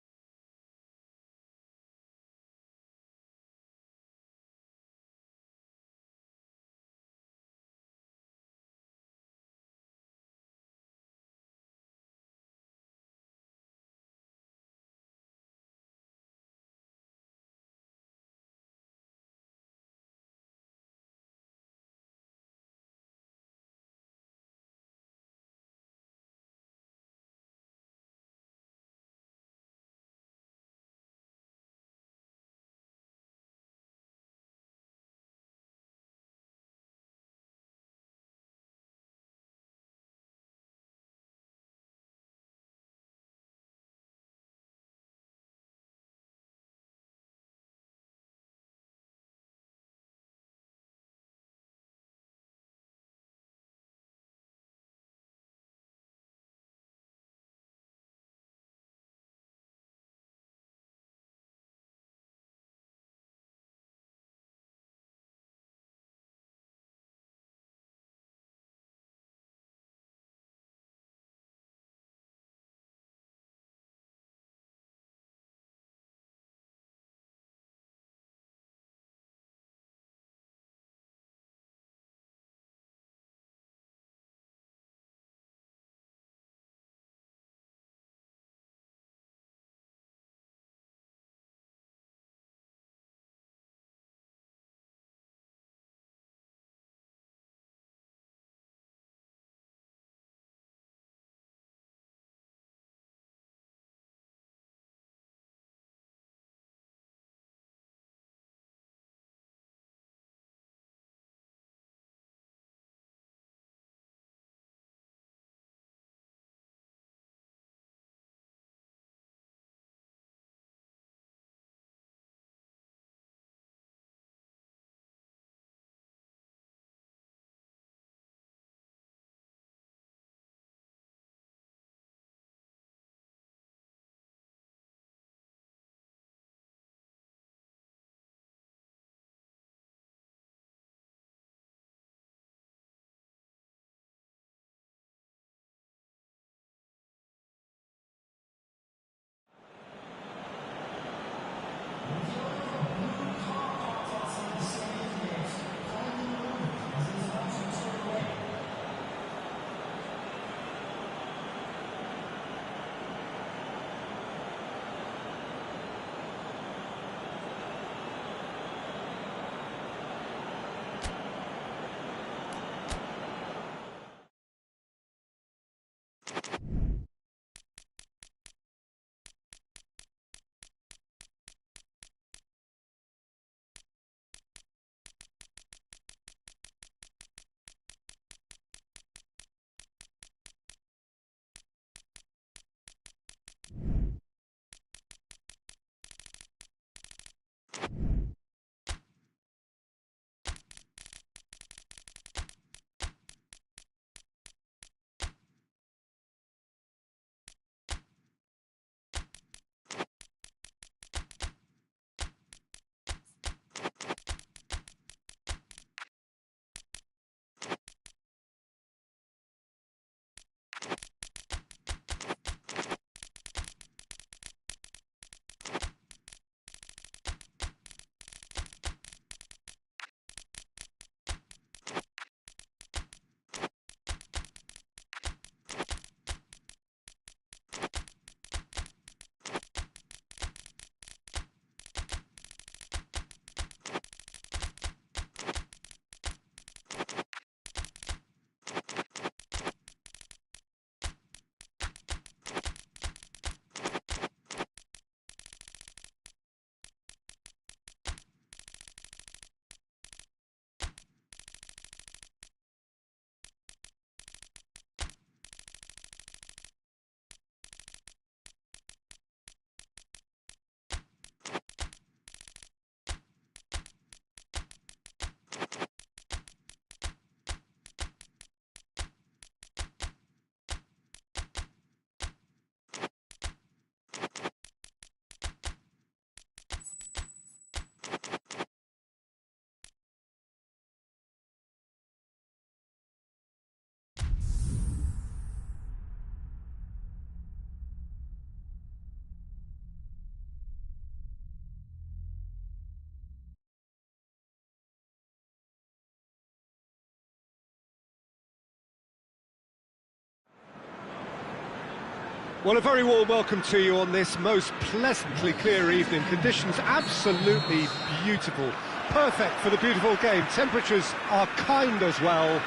Well, a very warm welcome to you on this most pleasantly clear evening. Conditions absolutely beautiful. Perfect for the beautiful game. Temperatures are kind as well.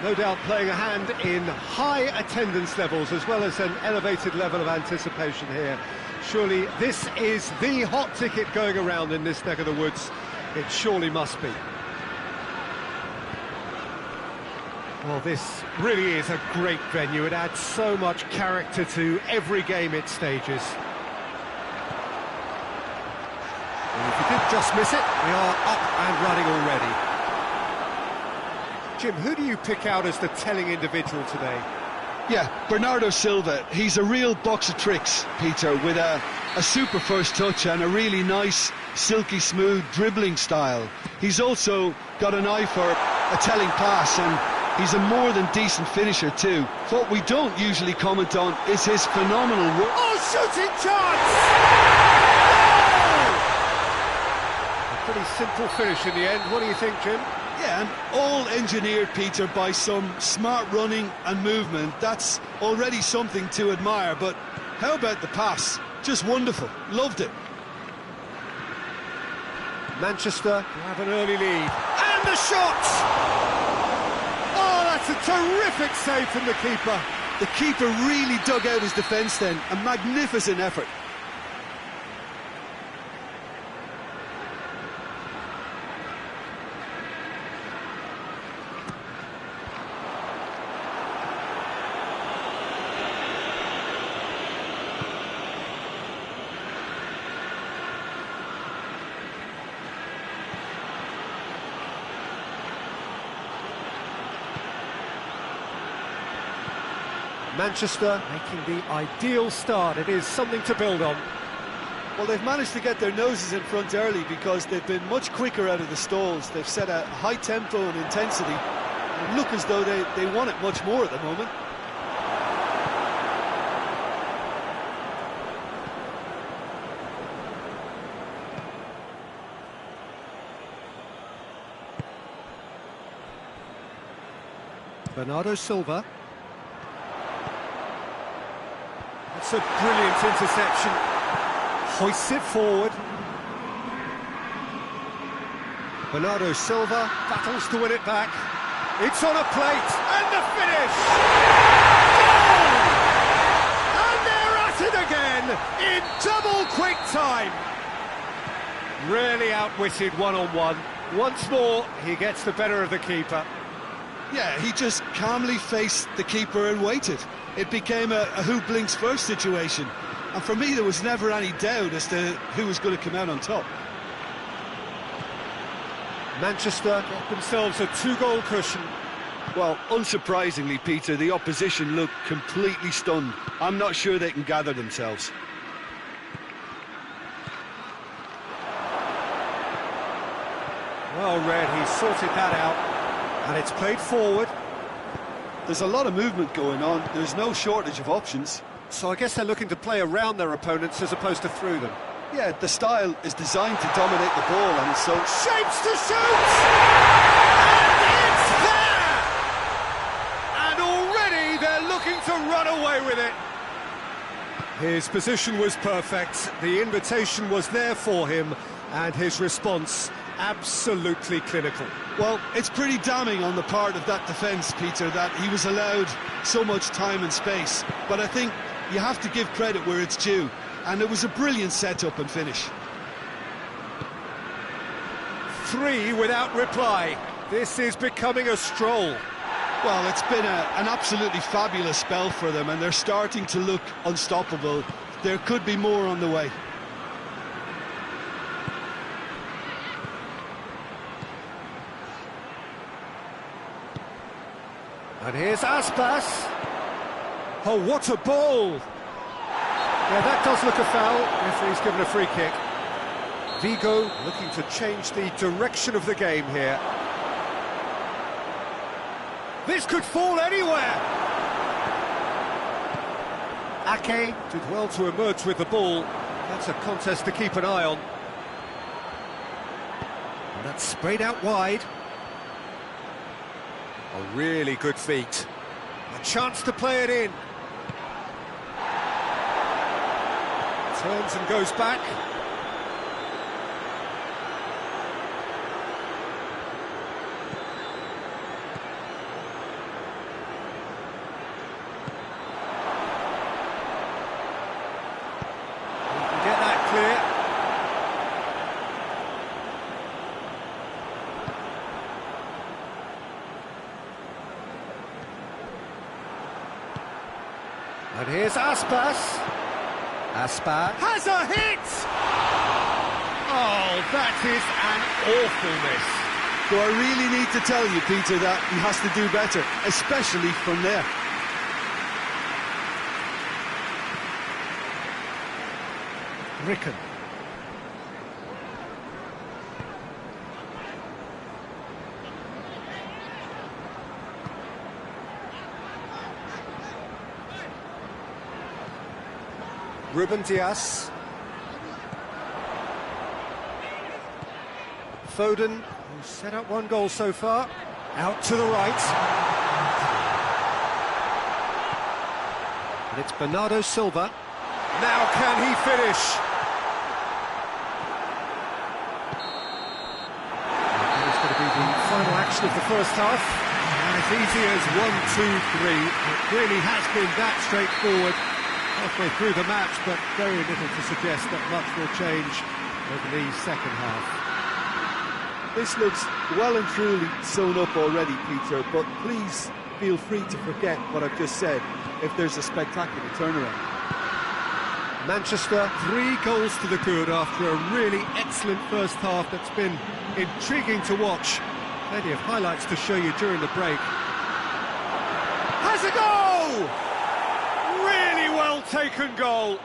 No doubt playing a hand in high attendance levels as well as an elevated level of anticipation here. Surely this is the hot ticket going around in this neck of the woods. It surely must be. Well, this really is a great venue. It adds so much character to every game it stages. And if you did just miss it, we are up and running already. Jim, who do you pick out as the telling individual today? Yeah, Bernardo Silva. He's a real box of tricks, Peter, with a super first touch and a really nice, silky smooth dribbling style. He's also got an eye for a telling pass, and he's a more than decent finisher too. What we don't usually comment on is his phenomenal work. Oh, shooting chance! Oh! A pretty simple finish in the end. What do you think, Jim? Yeah, and all engineered, Peter, by some smart running and movement. That's already something to admire, but how about the pass? Just wonderful. Loved it. Manchester have an early lead. And the shot! That's a terrific save from the keeper. The keeper really dug out his defence then. A magnificent effort. Manchester making the ideal start. It is something to build on. Well, they've managed to get their noses in front early because they've been much quicker out of the stalls. They've set a high tempo and intensity and look as though they want it much more at the moment. Bernardo Silva. It's a brilliant interception. Hoists it forward. Bernardo Silva battles to win it back. It's on a plate, and the finish! Goal! outwitted one-on-one. Once more, he gets the better of the keeper. Yeah, he just calmly faced the keeper and waited. It became a who blinks first situation. And for me, there was never any doubt as to who was going to come out on top. Manchester got themselves a 2-goal cushion. Well, unsurprisingly, Peter, the opposition looked completely stunned. I'm not sure they can gather themselves. Well read, he sorted that out, and it's played forward. There's a lot of movement going on. There's no shortage of options. So I guess they're looking to play around their opponents as opposed to through them. Yeah, the style is designed to dominate the ball, and so... Shapes to shoot! And it's there! And already they're looking to run away with it. His position was perfect, the invitation was there for him, and his response absolutely clinical. Well, it's pretty damning on the part of that defence, Peter, that he was allowed so much time and space. But I think you have to give credit where it's due, and it was a brilliant set-up and finish. 3 without reply. This is becoming a stroll. Well, it's been an absolutely fabulous spell for them, and they're starting to look unstoppable. There could be more on the way. And here's Aspas. Oh, what a ball! Yeah, that does look a foul. Referee's given a free kick. Vigo looking to change the direction of the game here. This could fall anywhere! Ake did well to emerge with the ball. That's a contest to keep an eye on. And that's sprayed out wide. A really good feat. A chance to play it in. Turns and goes back. Get that clear. And here's Aspas. Aspas has a hit! Oh, that is an awful miss. Do I really need to tell you, Peter, that he has to do better, especially from there? Ricken. Ruben Dias. Foden, who's set up 1 goal so far. Out to the right. And it's Bernardo Silva. Now can he finish? That is going to be the final action of the first half. And as easy as 1, 2, 3. It really has been that straightforward. Halfway through the match, but very little to suggest that much will change over the second half. This looks well and truly sewn up already, Peter, but please feel free to forget what I've just said if there's a spectacular turnaround. Manchester, 3 goals to the good after a really excellent first half that's been intriguing to watch. Plenty of highlights to show you during the break. Has a goal! Really well taken goal.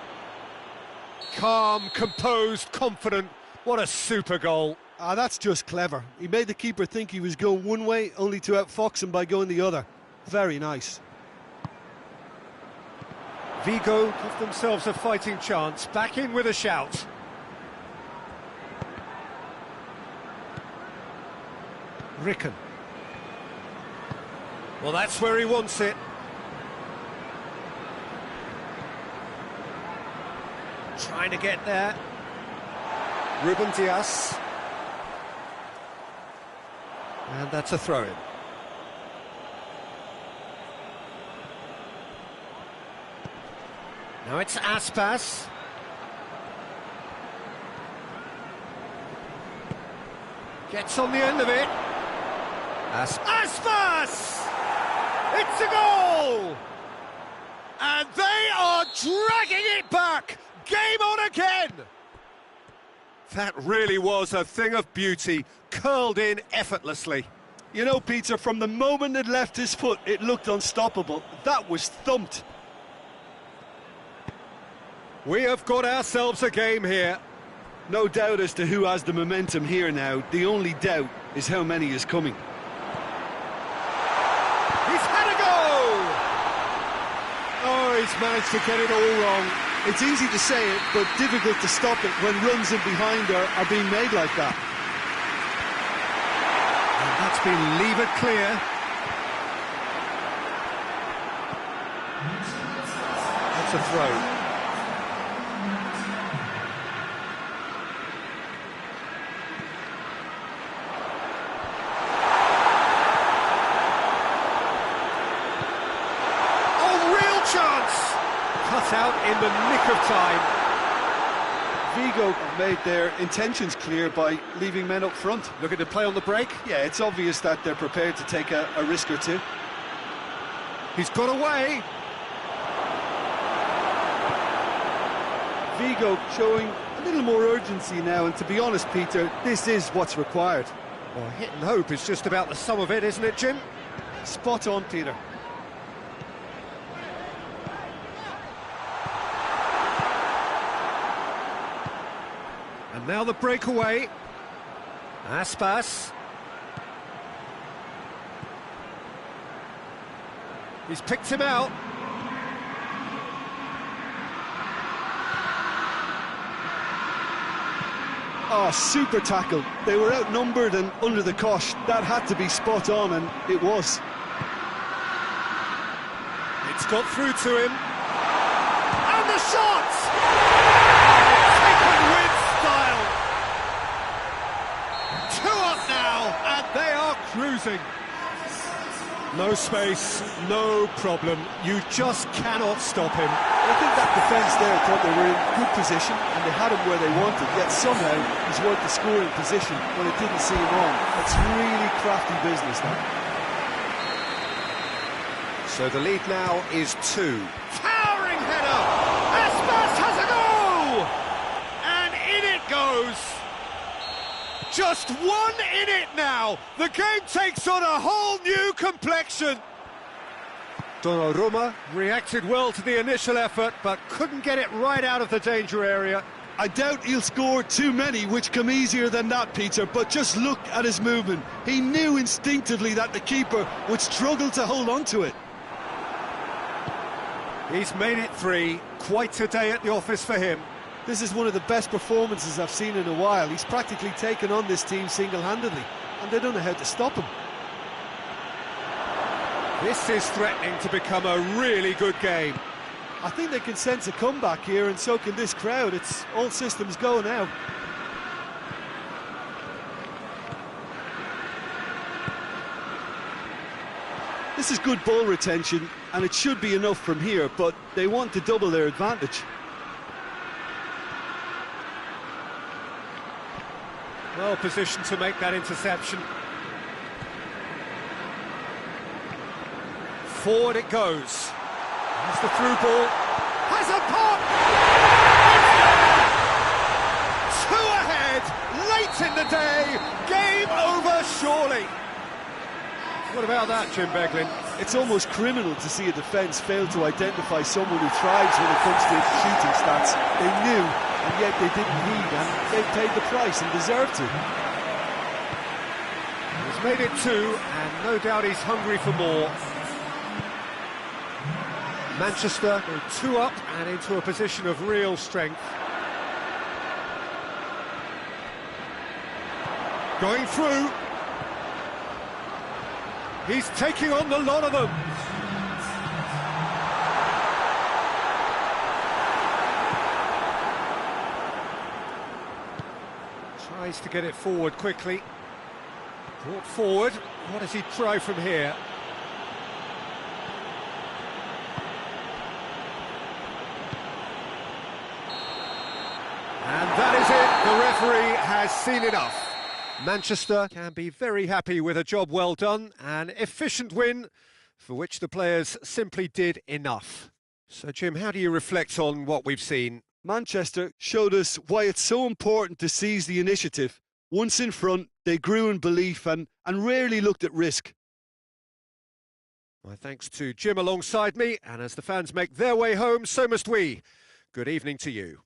Calm, composed, confident. What a super goal. That's just clever. He made the keeper think he was going one way, only to outfox him by going the other. Very nice. Vigo give themselves a fighting chance. Back in with a shout. Ricken. Well, that's where he wants it. Trying to get there. Ruben Dias. And that's a throw-in. Now it's Aspas. Gets on the end of it. Aspas! It's a goal! And they are dragging it back! Game on again! That really was a thing of beauty, curled in effortlessly. You know, Peter, from the moment it left his foot, it looked unstoppable. That was thumped. We have got ourselves a game here. No doubt as to who has the momentum here now. The only doubt is how many is coming. He's had a go! Oh, he's managed to get it all wrong. It's easy to say it, but difficult to stop it when runs in behind are being made like that. And that's been levered clear. That's a throw. Cut out in the nick of time. Vigo made their intentions clear by leaving men up front. Looking to play on the break. Yeah, it's obvious that they're prepared to take a risk or two. He's got away. Vigo showing a little more urgency now, and to be honest, Peter, this is what's required. Well, hit and hope is just about the sum of it, isn't it, Jim? Spot on, Peter. And now the breakaway. Aspas. He's picked him out. Oh, super tackle. They were outnumbered and under the cosh. That had to be spot on, and it was. It's got through to him. And the shot! Taken with style. 2 up now, and they are cruising. No space, no problem. You just cannot stop him. I think that defence there thought they were in good position and they had him where they wanted, yet somehow he's worked the scoring position when it didn't see him on. It's really crafty business now. So the lead now is 2. Towering header! Aspas has a go! And in it goes! Just 1 in it now! The game takes on a whole new complexion! Donnarumma reacted well to the initial effort, but couldn't get it right out of the danger area. I doubt he'll score too many, which come easier than that, Peter, but just look at his movement. He knew instinctively that the keeper would struggle to hold on to it. He's made it 3. Quite a day at the office for him. This is one of the best performances I've seen in a while. He's practically taken on this team single-handedly, and they don't know how to stop him. This is threatening to become a really good game. I think they can sense a comeback here, and so can this crowd. It's all systems go now. This is good ball retention, and it should be enough from here, but they want to double their advantage. Well positioned to make that interception. Forward it goes. That's the through ball. Has a pop! It's 2 ahead, late in the day. Game over, surely. What about that, Jim Beglin? It's almost criminal to see a defence fail to identify someone who thrives when it comes to shooting stats. They knew, and yet they didn't heed, and they paid the price and deserved to. He's made it 2, and no doubt he's hungry for more. Manchester go 2 up and into a position of real strength. Going through. He's taking on the lot of them. Tries to get it forward quickly. Brought forward. What does he try from here? And that is it. The referee has seen enough. Manchester can be very happy with a job well done, an efficient win for which the players simply did enough. So, Jim, how do you reflect on what we've seen? Manchester showed us why it's so important to seize the initiative. Once in front, they grew in belief and rarely looked at risk. My thanks to Jim alongside me, and as the fans make their way home, so must we. Good evening to you.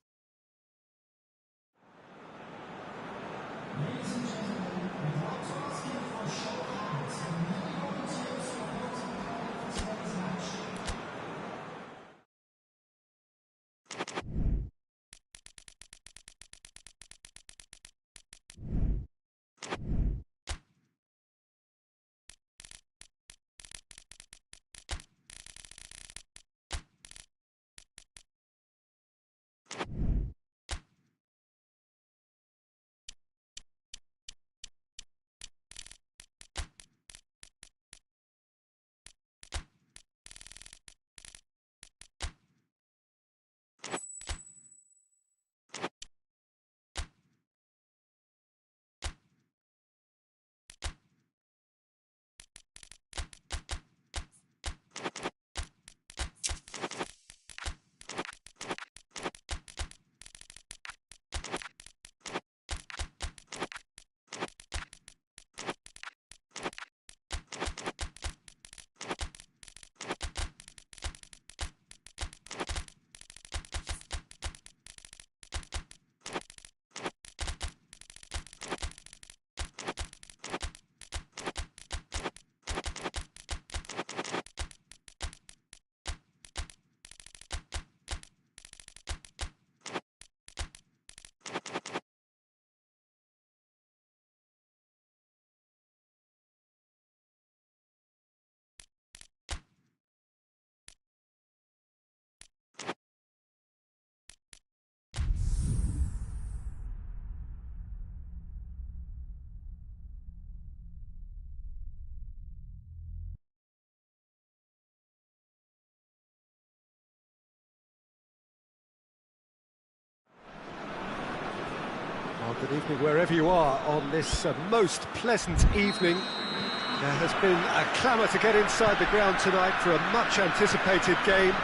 Well, good evening wherever you are on this most pleasant evening. There has been a clamour to get inside the ground tonight for a much anticipated game.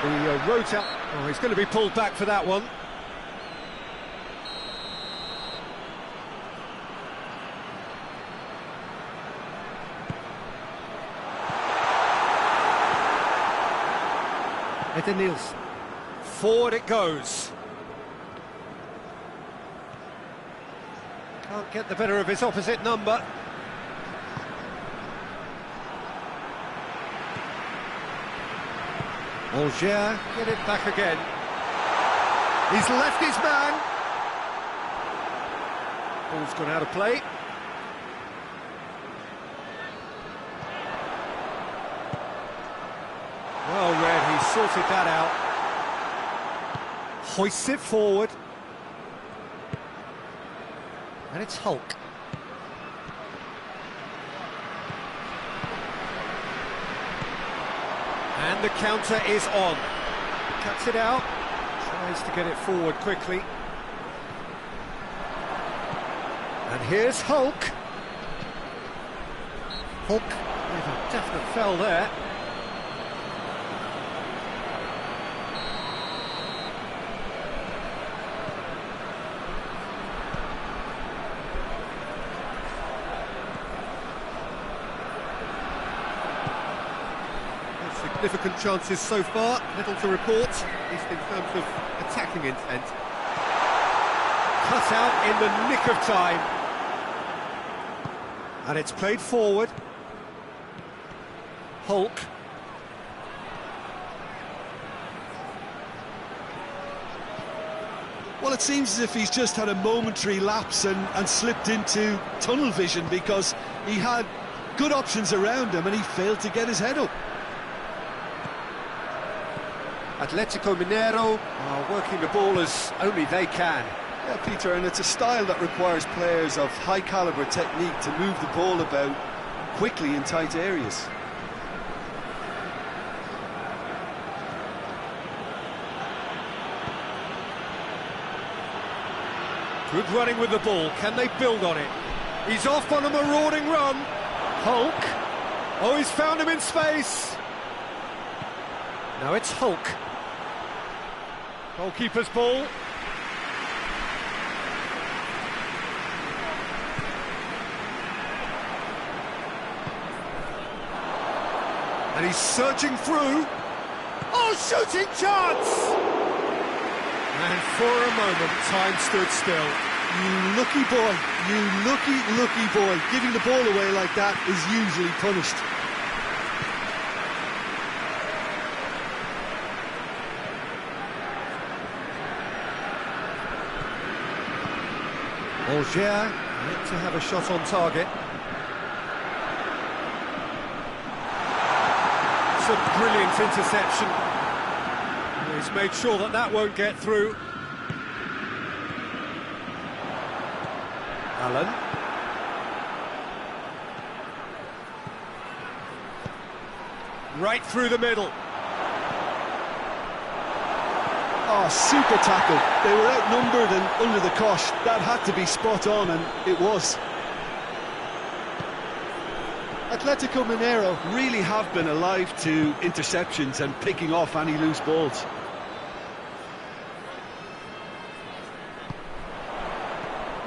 The road out. Oh, he's going to be pulled back for that one. Eden Nielsen. Forward it goes. Can't get the better of his opposite number. Auger, get it back again. He's left his man. Ball's gone out of play. Well read, he sorted that out. Hoists it forward. And it's Hulk. And the counter is on. Cuts it out. Tries to get it forward quickly. And here's Hulk. Hulk with a definite foul there. Significant chances so far, little to report, at least in terms of attacking intent. Cut out in the nick of time. And it's played forward. Hulk. Well, it seems as if he's just had a momentary lapse and slipped into tunnel vision, because he had good options around him and he failed to get his head up. Atletico Mineiro are working the ball as only they can. Yeah, Peter, and it's a style that requires players of high-caliber technique to move the ball about quickly in tight areas. Good running with the ball, can they build on it? He's off on a marauding run. Hulk. Oh, he's found him in space. Now it's Hulk. Goalkeeper's ball. And he's surging through. Oh, shooting chance! And for a moment, time stood still. You lucky boy, you lucky boy. Giving the ball away like that is usually punished. Auger yet to have a shot on target. It's a brilliant interception. He's made sure that that won't get through. Allen. Right through the middle. Oh, super tackle. They were outnumbered and under the cosh. That had to be spot on, and it was. Atletico Mineiro really have been alive to interceptions and picking off any loose balls.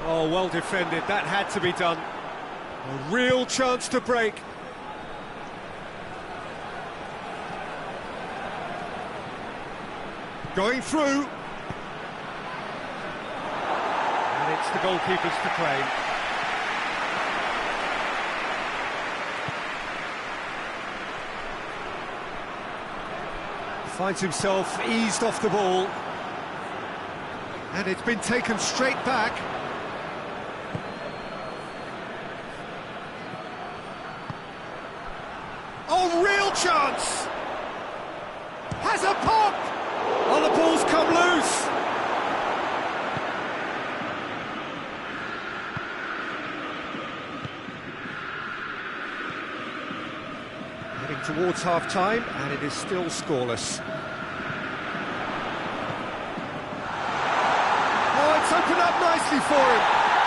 Oh, well defended. That had to be done. A real chance to break. Going through. And it's the goalkeepers to claim. Finds himself eased off the ball. And it's been taken straight back. Oh, real chance! Has a pop! Oh, the ball's come loose! Heading towards half-time, and it is still scoreless. Oh, it's opened up nicely for him.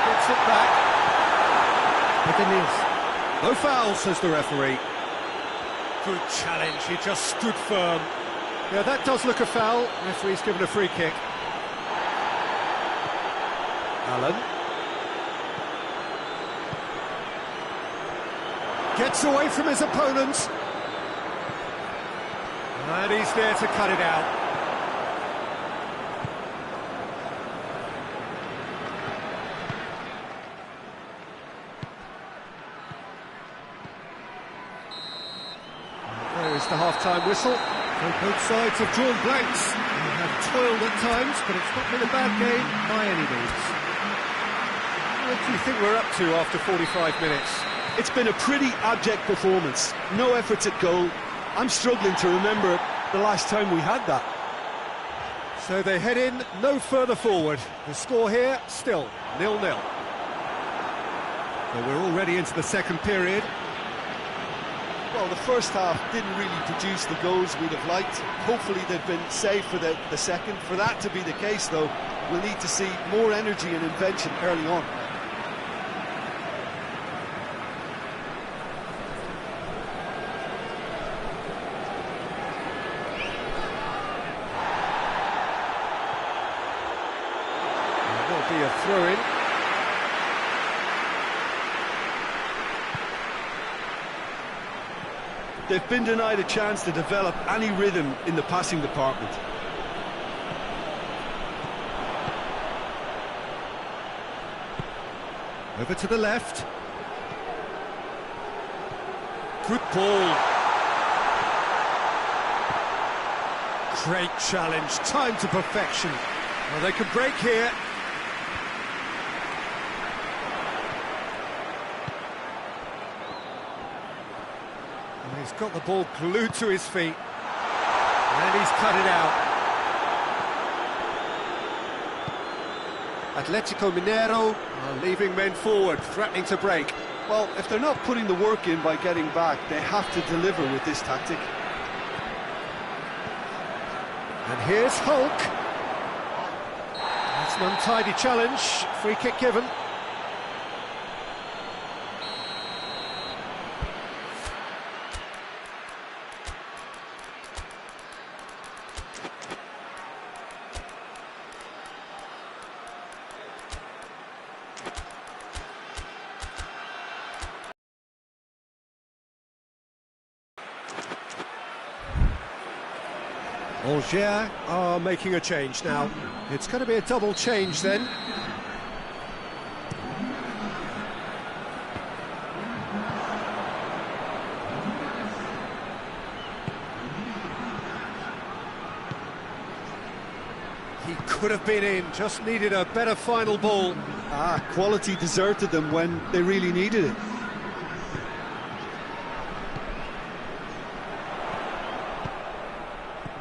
Gets it back. Paganese. No foul, says the referee. Good challenge, he just stood firm. Yeah, that does look a foul. Referee's given a free kick. Allen. Gets away from his opponent. And he's there to cut it out. There is the half-time whistle. So both sides have drawn blanks. They have toiled at times, but it's not been a bad game by any means. What do you think we're up to after 45 minutes? It's been a pretty abject performance. No efforts at goal. I'm struggling to remember the last time we had that. So they head in no further forward. The score here, still 0-0. So we're already into the second period. Well, the first half didn't really produce the goals we'd have liked. Hopefully they've been saved for the second. For that to be the case, though, we'll need to see more energy and invention early on. There'll be a throw-in. They've been denied a chance to develop any rhythm in the passing department. Over to the left. Good ball. Great challenge, time to perfection. Well, they can break here. He's got the ball glued to his feet, and he's cut it out. Atletico Mineiro are leaving men forward, threatening to break. Well, if they're not putting the work in by getting back, they have to deliver with this tactic. And here's Hulk. That's an untidy challenge, free kick given. Angers are making a change now. It's going to be a double change then. He could have been in, just needed a better final ball. Quality deserted them when they really needed it.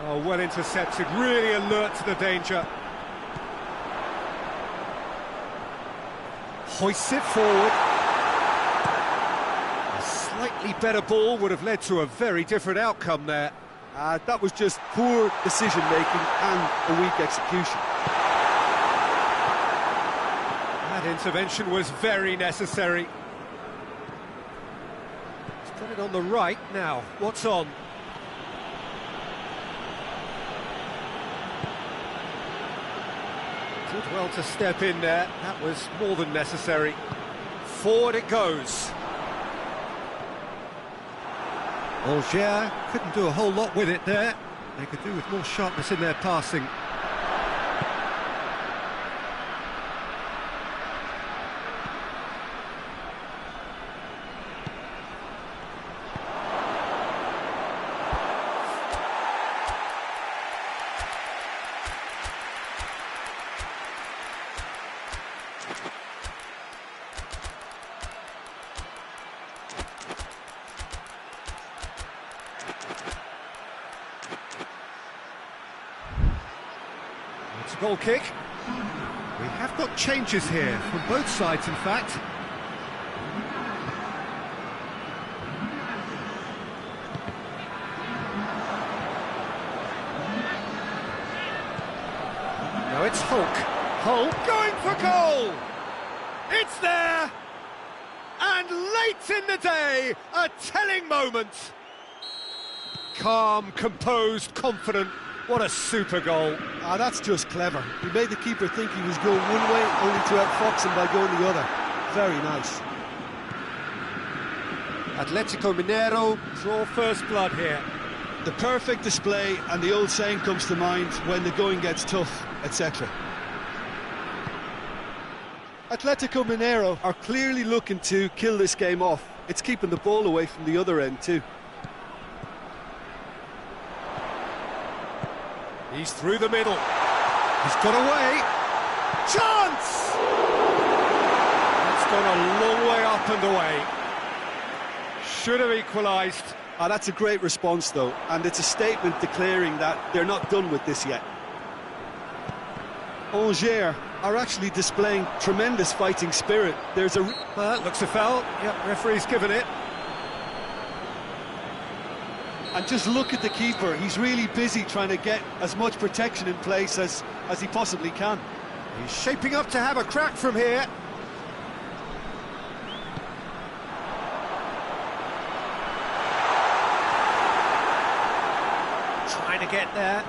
Oh, well intercepted, really alert to the danger. Hoists it forward. A slightly better ball would have led to a very different outcome there. That was just poor decision-making and a weak execution. That intervention was very necessary. He's got it on the right now. What's on? Did well to step in there. That was more than necessary. Forward it goes. Angers couldn't do a whole lot with it there. They could do with more sharpness in their passing. It's a goal kick. We have got changes here, from both sides in fact. No, it's Hulk. Hulk going for goal! It's there! And late in the day, a telling moment. Calm, composed, confident. What a super goal. That's just clever. He made the keeper think he was going one way, only to outfox him by going the other. Very nice. Atletico Mineiro draw first blood here. The perfect display, and the old saying comes to mind, when the going gets tough, etc. Atletico Mineiro are clearly looking to kill this game off. It's keeping the ball away from the other end too. He's through the middle. He's got away. Chance! It's gone a long way up and away. Should have equalised. That's a great response though, and it's a statement declaring that they're not done with this yet. Angers are actually displaying tremendous fighting spirit. There's a... looks a foul. Yep, referee's given it. And just look at the keeper. He's really busy trying to get as much protection in place as he possibly can. He's shaping up to have a crack from here. Trying to get there.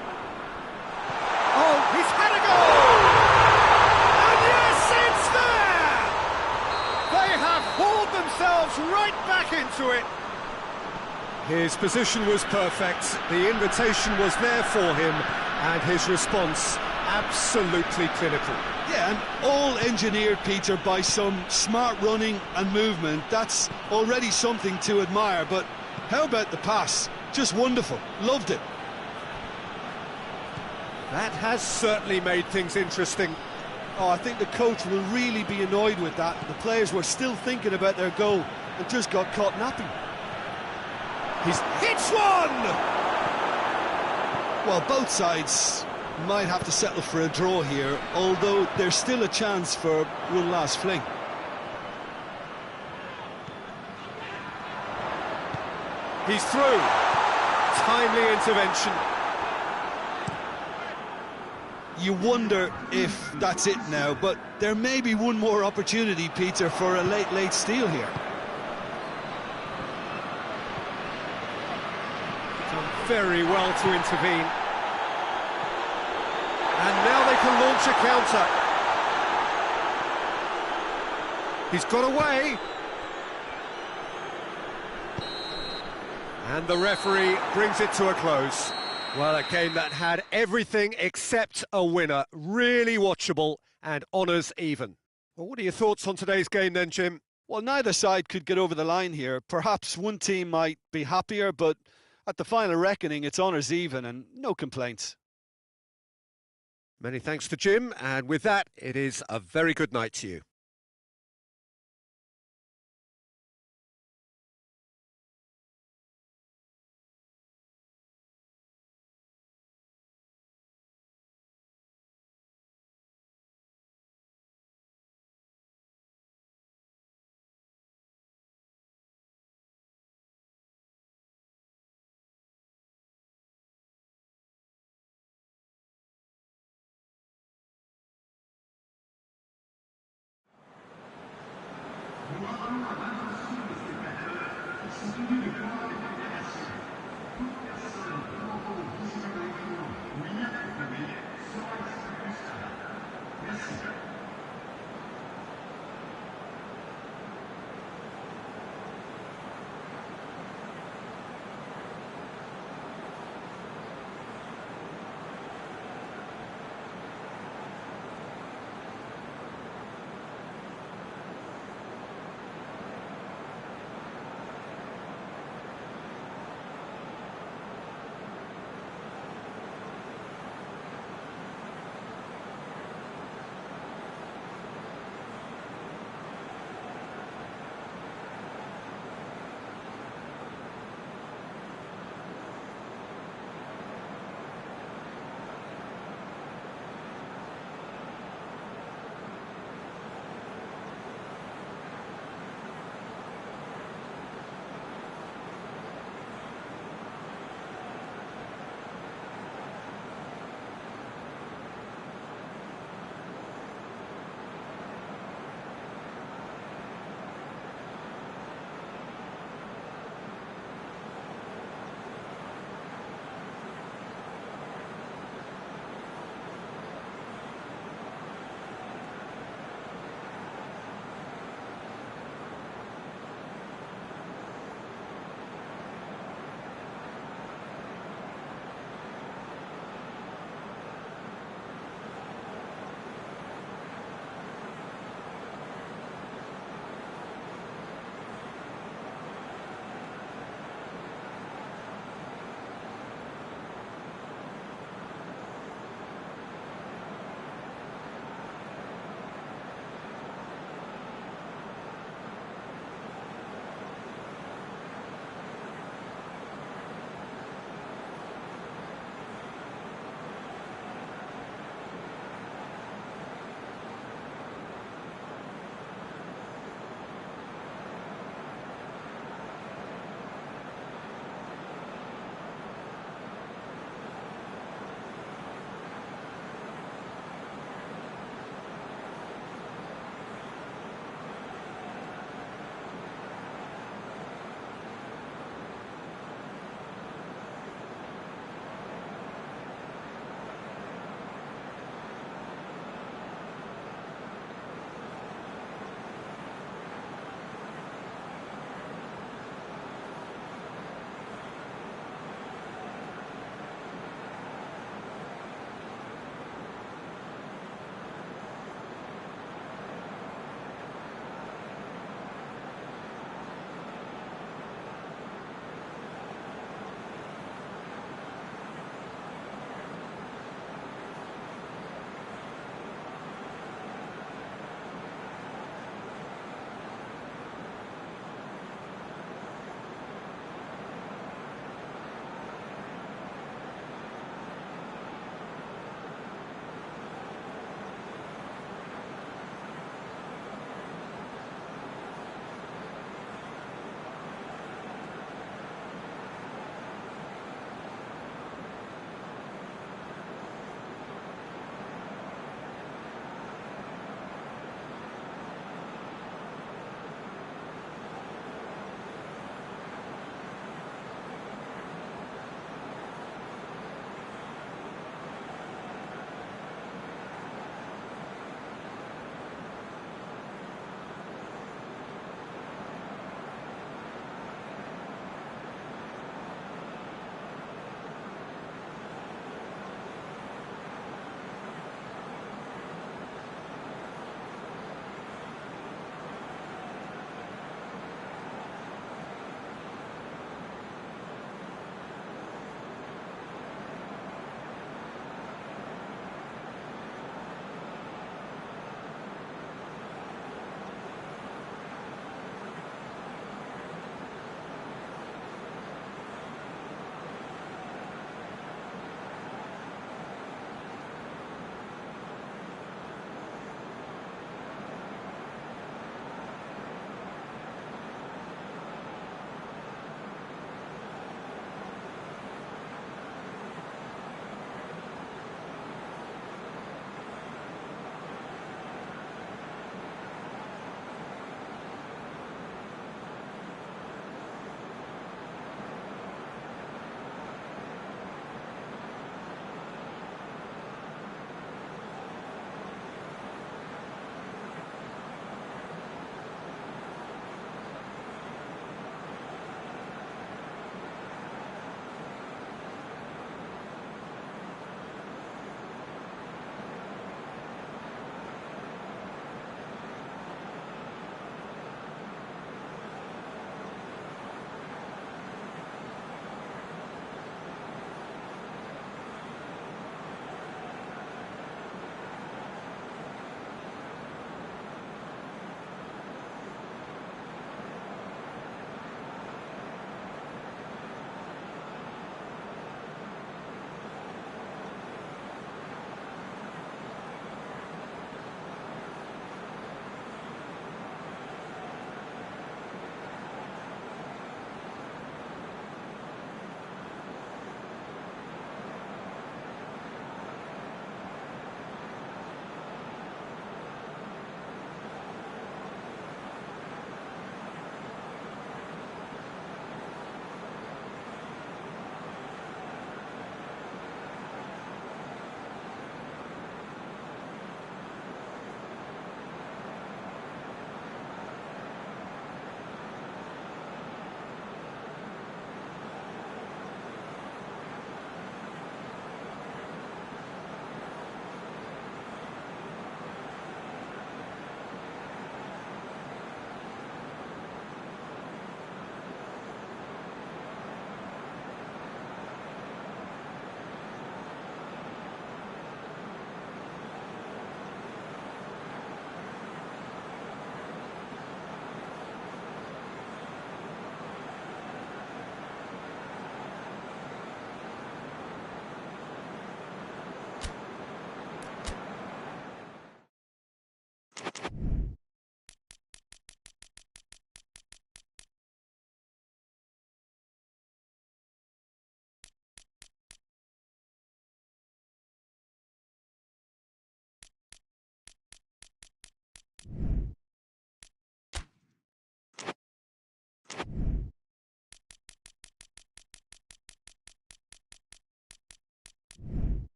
Oh, he's had a goal! And yes, it's there! They have hauled themselves right back into it. His position was perfect, the invitation was there for him, and his response absolutely clinical. Yeah, and all engineered, Peter, by some smart running and movement. That's already something to admire, but how about the pass? Just wonderful, loved it. That has certainly made things interesting. Oh, I think the coach will really be annoyed with that. The players were still thinking about their goal and just got caught napping. He's hits one! Well, both sides might have to settle for a draw here, although there's still a chance for one last fling. He's through. Timely intervention. You wonder if that's it now, but there may be one more opportunity, Peter, for a late steal here. Very well to intervene. And now they can launch a counter. He's got away. And the referee brings it to a close. Well, a game that had everything except a winner. Really watchable and honours even. Well, what are your thoughts on today's game then, Jim? Well, neither side could get over the line here. Perhaps one team might be happier, but at the final reckoning, it's honours even and no complaints. Many thanks to Jim, and with that, it is a very good night to you.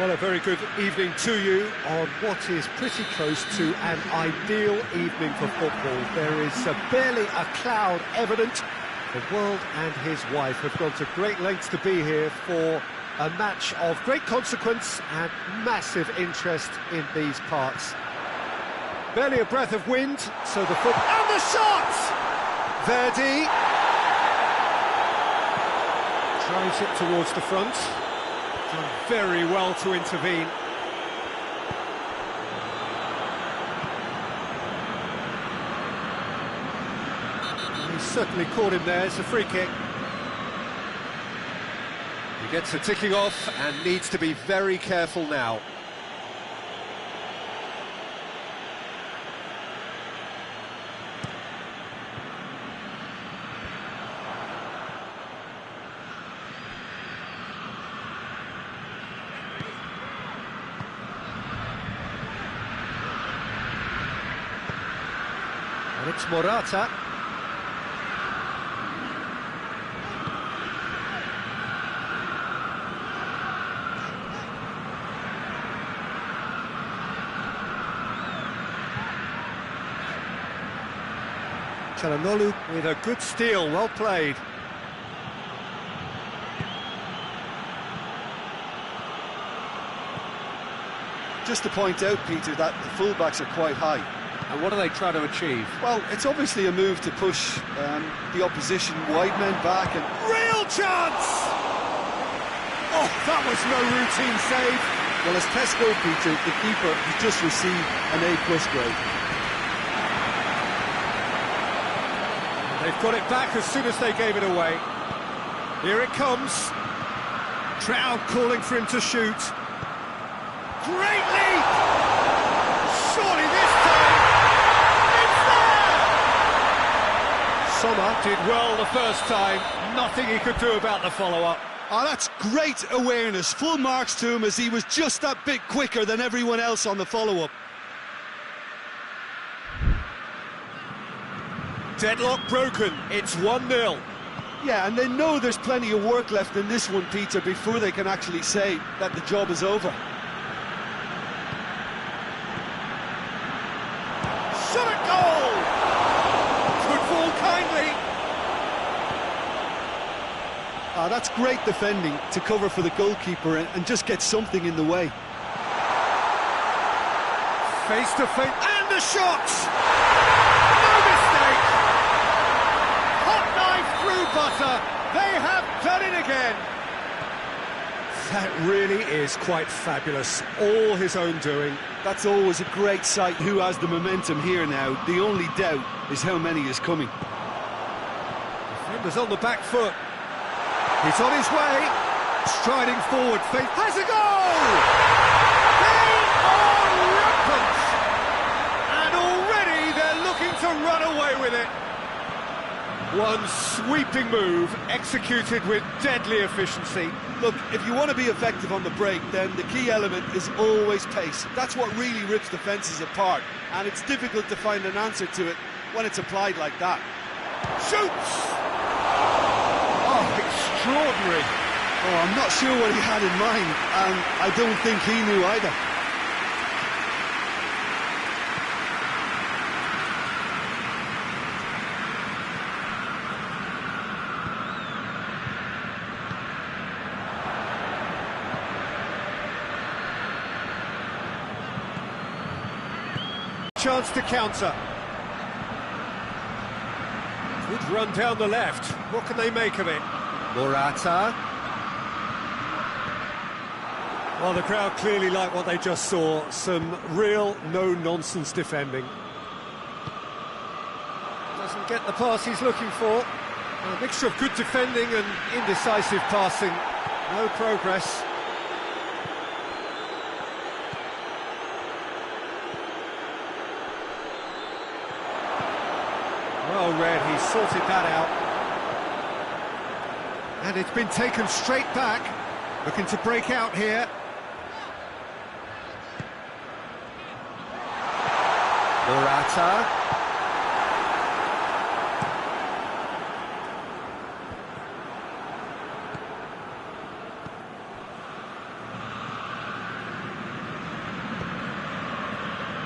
Well, a very good evening to you on what is pretty close to an ideal evening for football. There is barely a cloud evident. The world and his wife have gone to great lengths to be here for a match of great consequence and massive interest in these parts. Barely a breath of wind, so the foot... And the shot! Verdi drives it towards the front. Done very well to intervene. He's certainly caught him there. It's a free kick. He gets the ticking off and needs to be very careful now. And it's Morata. Çalhanoğlu with a good steal, well played. Just to point out, Peter, that the fullbacks are quite high. And what do they try to achieve? Well, it's obviously a move to push the opposition wide men back and... Real chance! Oh, that was no routine save. Well, as tests go, Peter, the keeper has just received an A+ grade. They've got it back as soon as they gave it away. Here it comes. Trout calling for him to shoot. Great leap! Surely this time, it's there! Sommer did well the first time. Nothing he could do about the follow-up. Oh, that's great awareness. Full marks to him as he was just that bit quicker than everyone else on the follow-up. Deadlock broken. It's 1-0. Yeah, and they know there's plenty of work left in this one, Peter, before they can actually say that the job is over. Shot at goal! Could fall kindly. That's great defending to cover for the goalkeeper and just get something in the way. Face to face, and the shot! No mistake! Hot knife through butter. They have done it again. That really is quite fabulous. All his own doing. That's always a great sight. Who has the momentum here now? The only doubt is how many is coming. Defender's on the back foot. He's on his way. Striding forward. Has a goal! They are rampant! And already they're looking to run away with it. One sweeping move, executed with deadly efficiency. Look, if you want to be effective on the break, then the key element is always pace. That's what really rips defences apart, and it's difficult to find an answer to it when it's applied like that. Shoots! Oh, extraordinary. Oh, I'm not sure what he had in mind, and I don't think he knew either. Chance to counter. Good run down the left. What can they make of it? Morata. Well, the crowd clearly like what they just saw. Some real no-nonsense defending. Doesn't get the pass he's looking for. A mixture of good defending and indecisive passing. No progress. Well read, he sorted that out. And it's been taken straight back. Looking to break out here. Morata.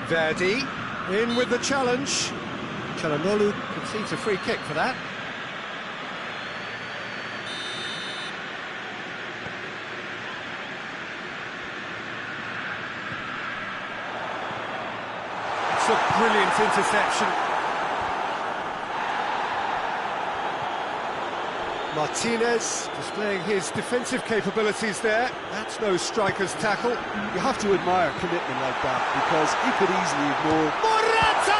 Verdi in with the challenge. Çalhanoğlu concedes a free kick for that. It's a brilliant interception. Martinez displaying his defensive capabilities there. That's no striker's tackle. You have to admire commitment like that, because he could easily ignore... Morata!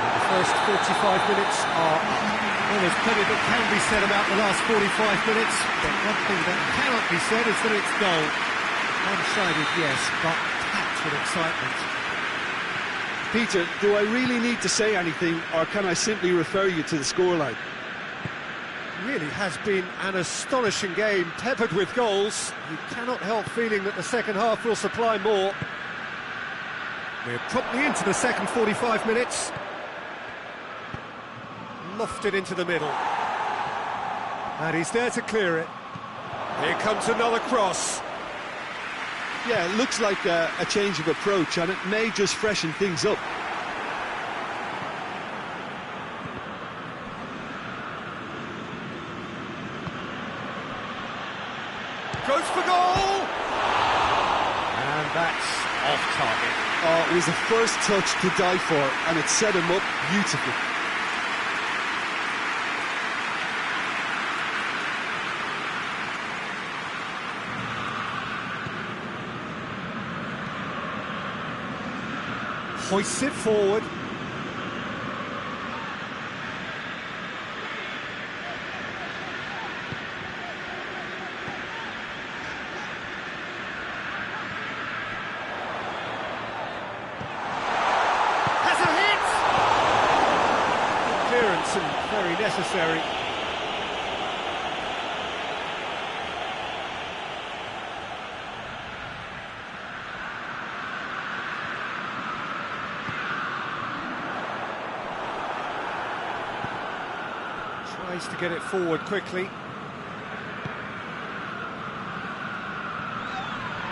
The first 45 minutes are up. Well, there's plenty that can be said about the last 45 minutes, but one thing that cannot be said is that it's dull. One-sided, yes, but packed with excitement. Peter, do I really need to say anything, or can I simply refer you to the scoreline? Really has been an astonishing game, peppered with goals. You cannot help feeling that the second half will supply more. We're promptly into the second 45 minutes. Lofted into the middle. And he's there to clear it. Here comes another cross. Yeah, it looks like a change of approach, and it may just freshen things up. Goes for goal! And that's off target. Oh, it was a first touch to die for, and it set him up beautifully. Hoists it forward. Has a hit! Clearance and very necessary. Tries to get it forward quickly.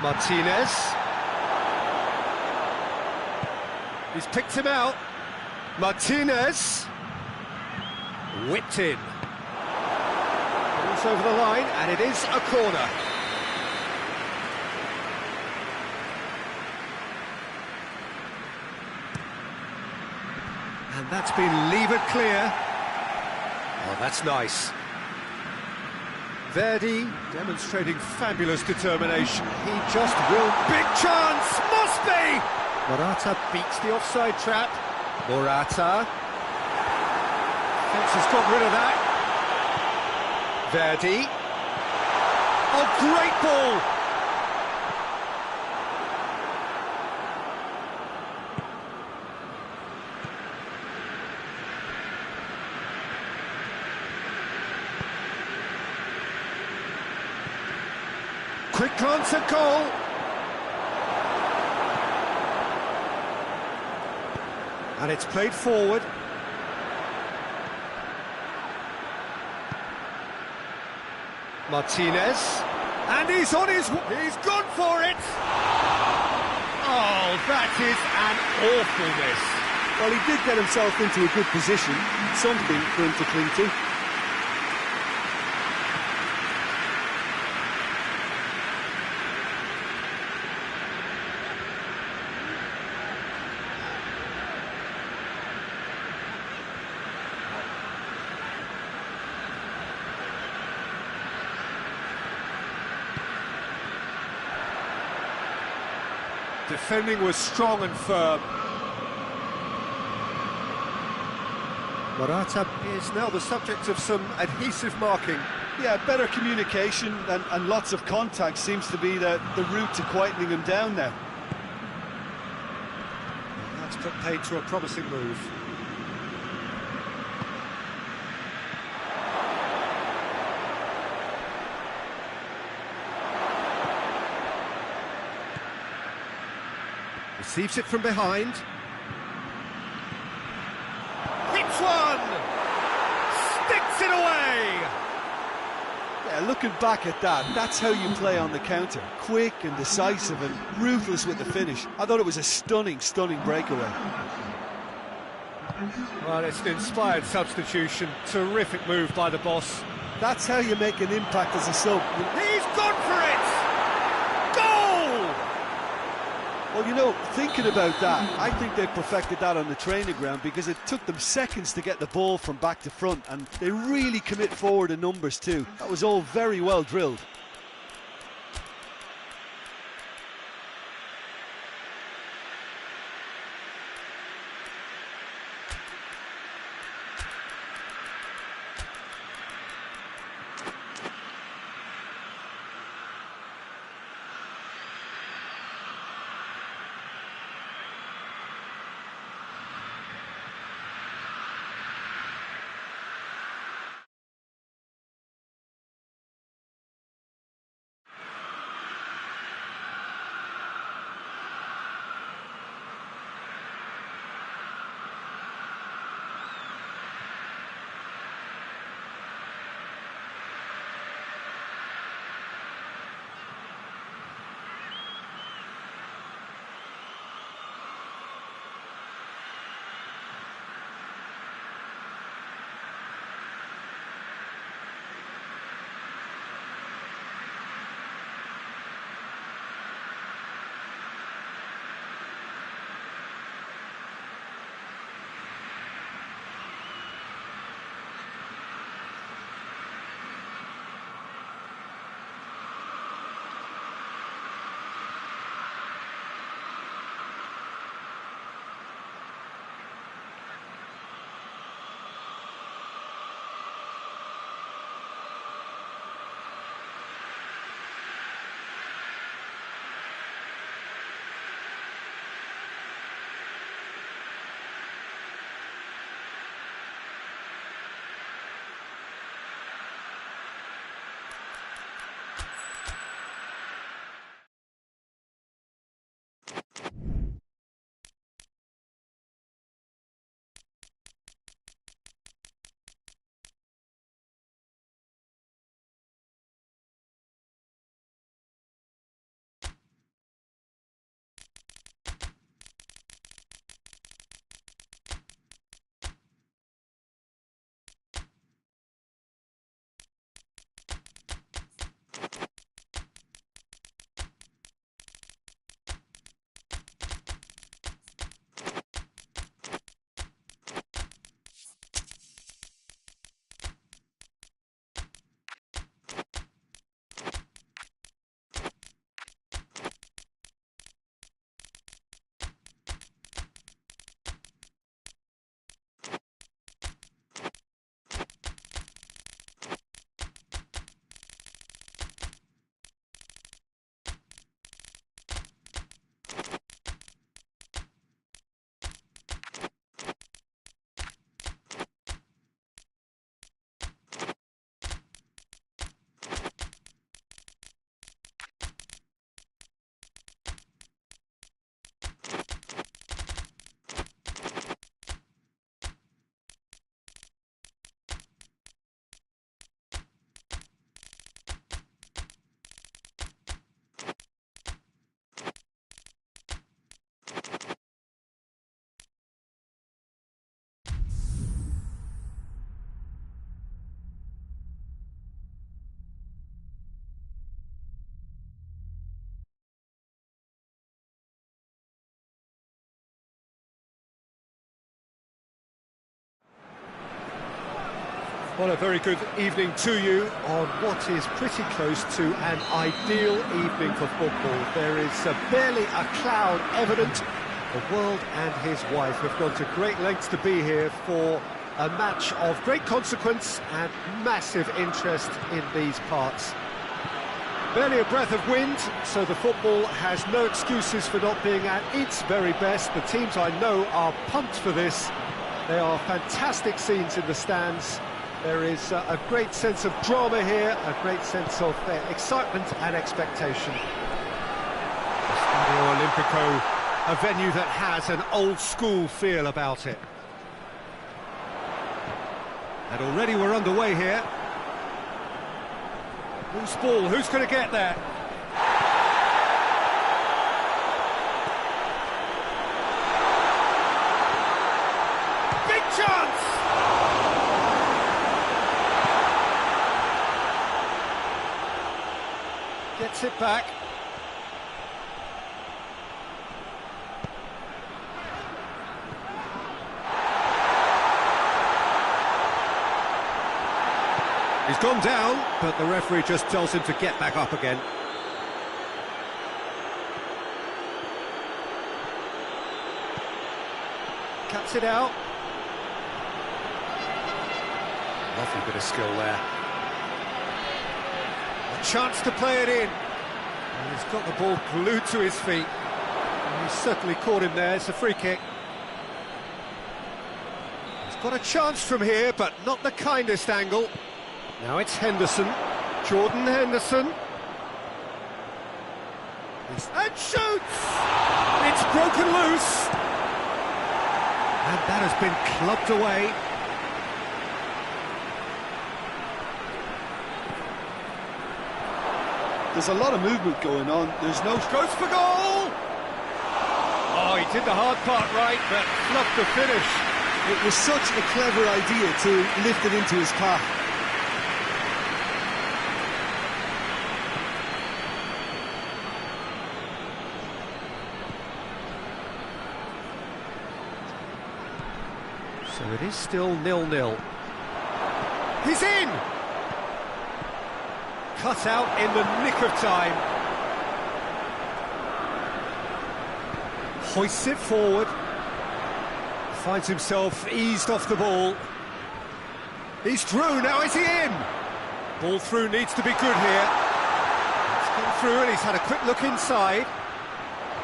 Martinez. He's picked him out. Martinez. Whipped in. Goes over the line, and it is a corner. And that's been levered clear. Oh, that's nice. Verdi demonstrating fabulous determination. He just will... Big chance! Must be! Morata beats the offside trap. Morata. Fence has got rid of that. Verdi. Oh, great ball! Quick glance at goal. And it's played forward. Martinez. And he's on his... He's gone for it! Oh, that is an awful miss. Well, he did get himself into a good position, something for him to cling to. Defending was strong and firm. Morata is now the subject of some adhesive marking. Yeah, better communication and lots of contact seems to be the route to quietening him down now. That's put paid to a promising move. Receives it from behind. Hits one! Sticks Yeah, looking back at that, that's how you play on the counter. Quick and decisive and ruthless with the finish. I thought it was a stunning, stunning breakaway. Well, it's an inspired substitution. Terrific move by the boss. That's how you make an impact as a sub. He's gone for it! Goal! Well, you know, thinking about that, I think they perfected that on the training ground because it took them seconds to get the ball from back to front, and they really commit forward in numbers too. That was all very well drilled. Well, a very good evening to you on what is pretty close to an ideal evening for football. There is barely a cloud evident. The world and his wife have gone to great lengths to be here for a match of great consequence and massive interest in these parts. Barely a breath of wind, so the football has no excuses for not being at its very best. The teams I know are pumped for this. They are fantastic scenes in the stands. There is a great sense of drama here, a great sense of excitement and expectation. Stadio Olimpico, a venue that has an old-school feel about it. And already we're underway here. Loose ball, who's going to get there? Big chance! Gets it back. He's gone down, but the referee just tells him to get back up again. Cuts it out. Lovely bit of skill there. A chance to play it in. And he's got the ball glued to his feet. And he's certainly caught him there. It's a free kick. He's got a chance from here, but not the kindest angle. Now it's Henderson, Jordan Henderson. And shoots! It's broken loose! And that has been clubbed away. There's a lot of movement going on. There's no... Goes for goal! Oh, he did the hard part right, but fluffed the finish. It was such a clever idea to lift it into his path. So it is still 0-0. He's in! Cut out in the nick of time. Hoists it forward. Finds himself eased off the ball. He's through, now is he in? Ball through needs to be good here. He's gone through and he's had a quick look inside.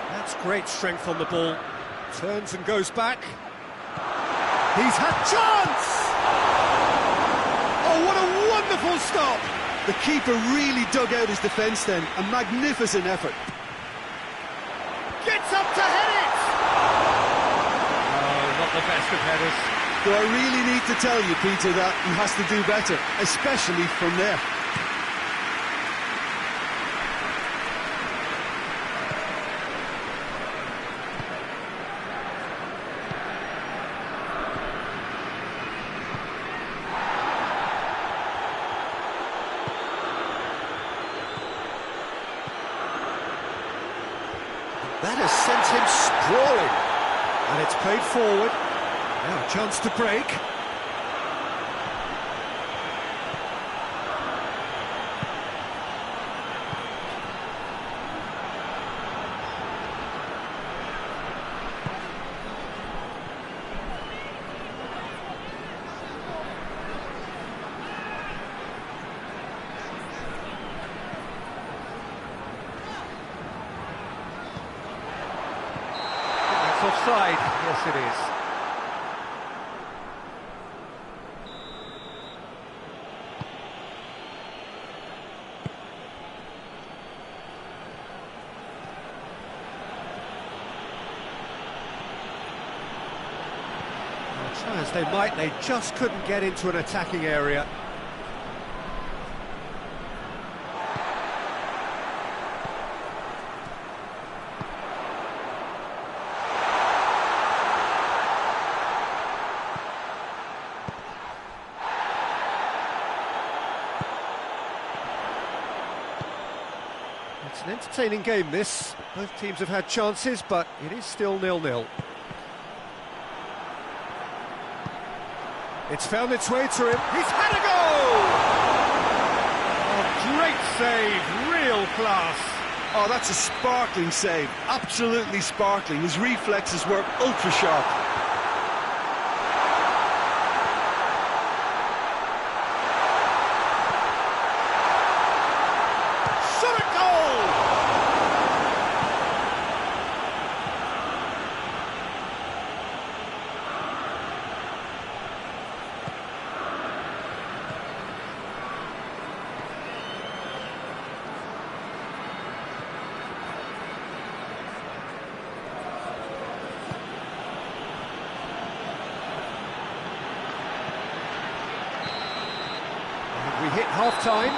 That's great strength on the ball. Turns and goes back. He's had chance! Oh, what a wonderful stop! The keeper really dug out his defence then. A magnificent effort. Gets up to head it! Oh, not the best of headers. Do I really need to tell you, Peter, that he has to do better, especially from there? That has sent him sprawling. And it's played forward. Now a chance to break. Offside, yes it is. Well, try as they might, they just couldn't get into an attacking area. It's an entertaining game, this. Both teams have had chances, but it is still 0-0. It's found its way to him. He's had a goal! Oh, great save, real class. Oh, that's a sparkling save. Absolutely sparkling. His reflexes were ultra-sharp. We hit half-time.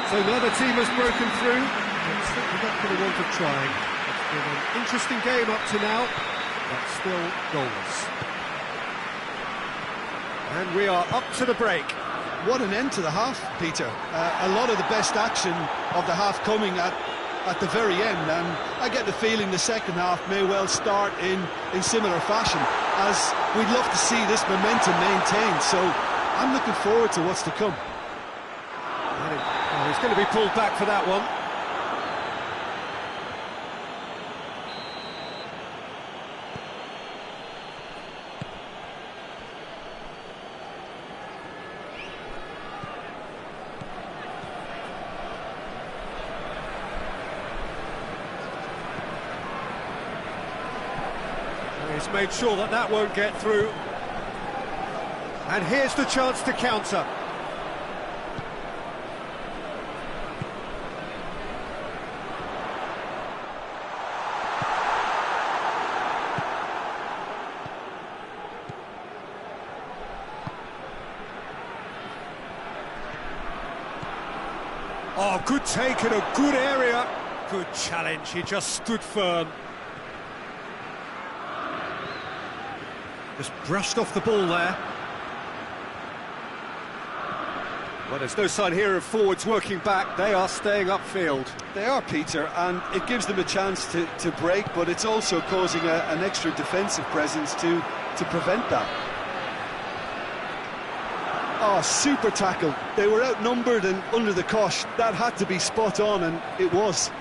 So another team has broken through. It's certainly not going to want of trying. It's been an interesting game up to now, but still goalless. And we are up to the break. What an end to the half, Peter. A lot of the best action of the half coming at the very end, and I get the feeling the second half may well start in similar fashion, as we'd love to see this momentum maintained, so I'm looking forward to what's to come. Oh, he's going to be pulled back for that one. He's made sure that that won't get through. And here's the chance to counter. Oh, good take in a good area. Good challenge, he just stood firm. Just brushed off the ball there. Well, there's no sign here of forwards working back. They are staying upfield. They are, Peter, and it gives them a chance to break, but it's also causing an extra defensive presence to prevent that. Oh, super tackle. They were outnumbered and under the cosh. That had to be spot on, and it was.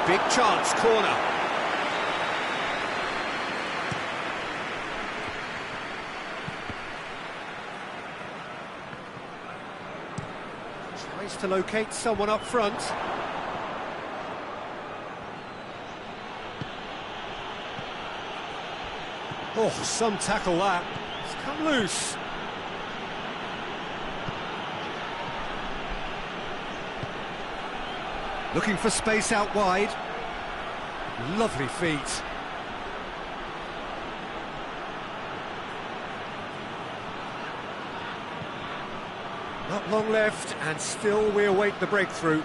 Big chance, corner. Tries to locate someone up front. Oh, some tackle that. It's come loose. Looking for space out wide. Lovely feet. Not long left, and still we await the breakthrough.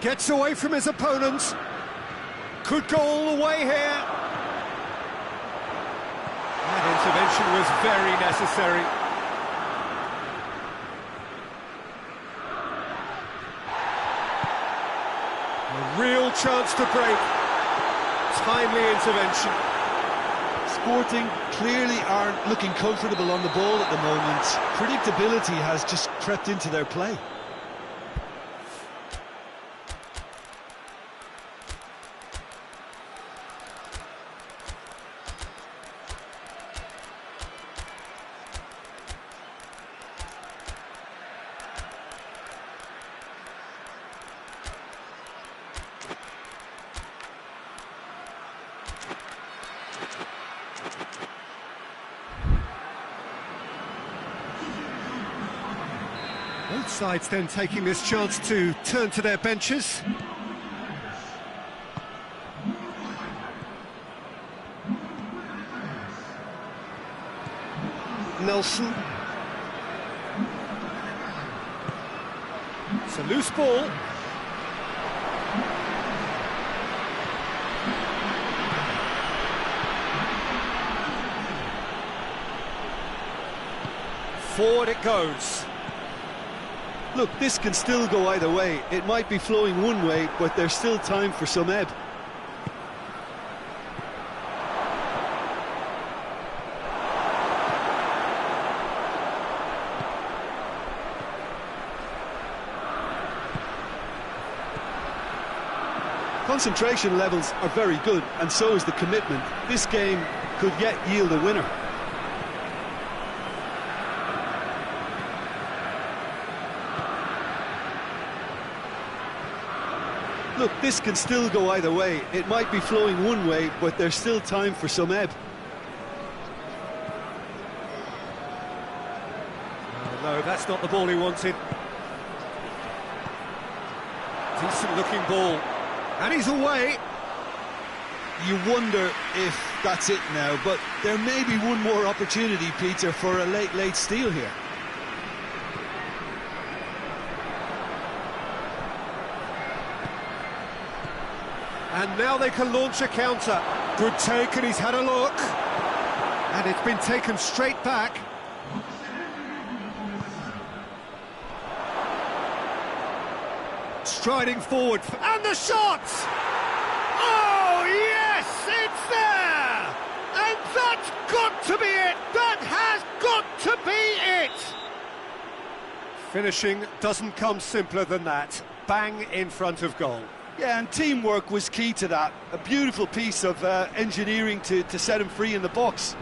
Gets away from his opponents. Could go all the way here. That intervention was very necessary. A real chance to break. Timely intervention. Sporting clearly aren't looking comfortable on the ball at the moment. Predictability has just crept into their play. Both sides then taking this chance to turn to their benches. Nelson. It's a loose ball. Forward it goes. Look, this can still go either way. It might be flowing one way, but there's still time for some ebb. Concentration levels are very good, and so is the commitment. This game could yet yield a winner. Look, this can still go either way. It might be flowing one way, but there's still time for some ebb. Oh, no, that's not the ball he wanted. Decent looking ball. And he's away. You wonder if that's it now, but there may be one more opportunity, Peter, for a late steal here. And now they can launch a counter. Good take, and he's had a look. And it's been taken straight back. Striding forward, and the shot! Oh, yes, it's there! And that's got to be it! That has got to be it! Finishing doesn't come simpler than that. Bang in front of goal. Yeah, and teamwork was key to that. A beautiful piece of engineering to set him free in the box.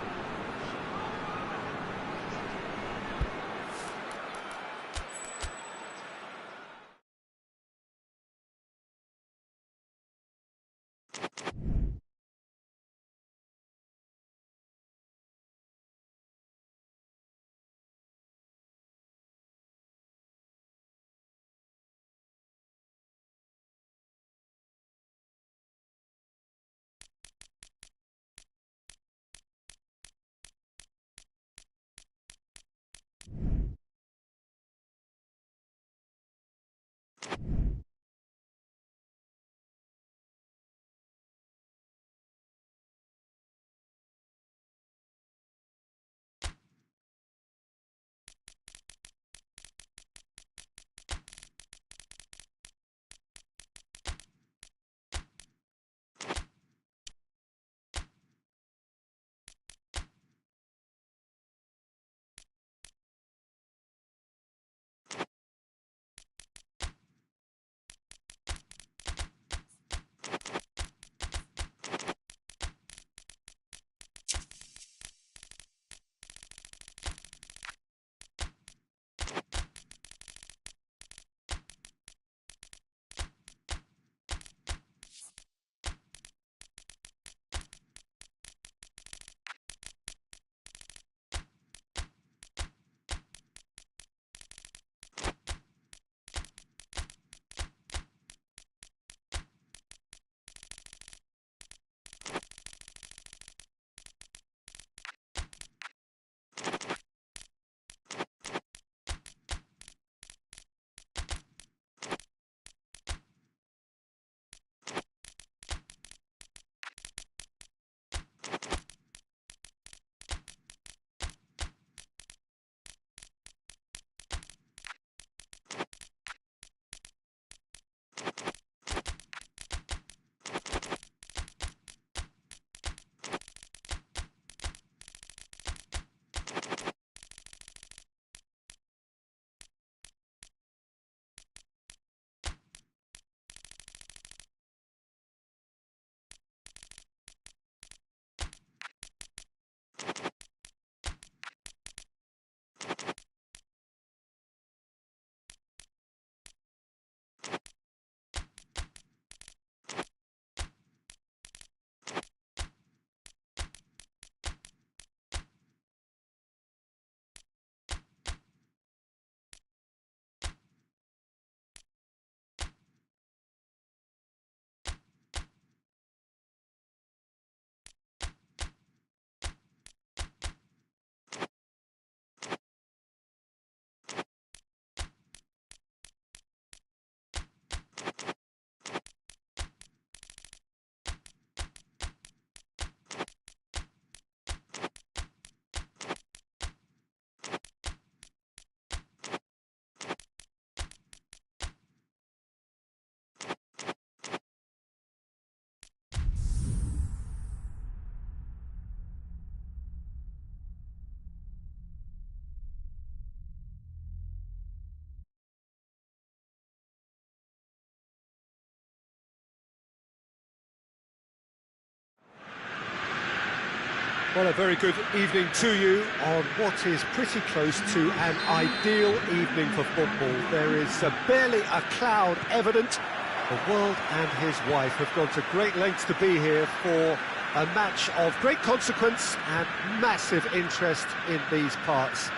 Well, a very good evening to you on what is pretty close to an ideal evening for football. There is barely a cloud evident. The world and his wife have gone to great lengths to be here for a match of great consequence and massive interest in these parts.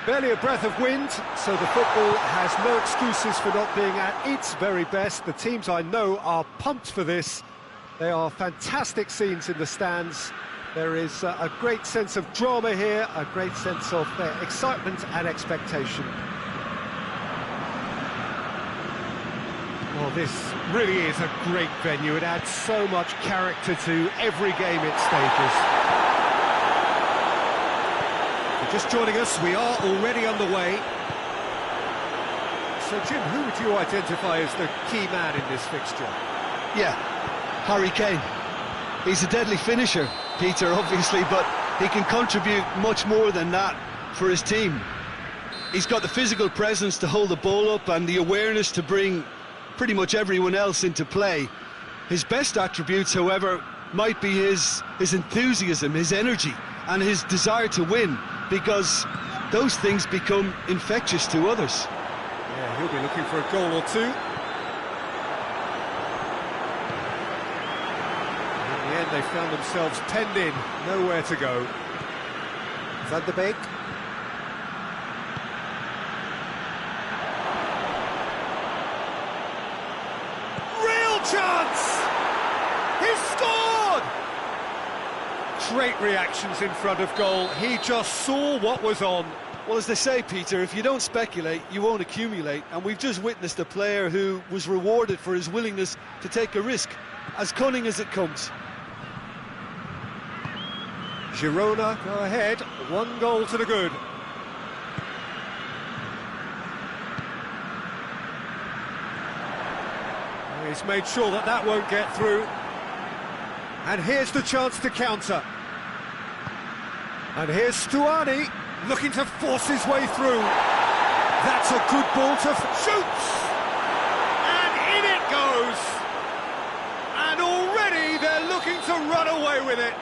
Barely a breath of wind, so the football has no excuses for not being at its very best. The teams I know are pumped for this. They are fantastic scenes in the stands. There is a great sense of drama here, a great sense of excitement and expectation. Well, this really is a great venue. It adds so much character to every game it stages. If you're just joining us, we are already underway. So, Jim, who would you identify as the key man in this fixture? Yeah, Harry Kane. He's a deadly finisher, Peter, obviously, but he can contribute much more than that for his team. He's got the physical presence to hold the ball up and the awareness to bring pretty much everyone else into play. His best attributes, however, might be his enthusiasm, his energy, and his desire to win, because those things become infectious to others. Yeah, he'll be looking for a goal or two. They found themselves penned in, nowhere to go. Van de Beek. Real chance! He's scored! Great reactions in front of goal. He just saw what was on. Well, as they say, Peter, if you don't speculate, you won't accumulate. And we've just witnessed a player who was rewarded for his willingness to take a risk, as cunning as it comes. Girona go ahead, 1 goal to the good. He's made sure that that won't get through. And here's the chance to counter. And here's Stuani looking to force his way through. That's a good ball to shoots! And in it goes! And already they're looking to run away with it.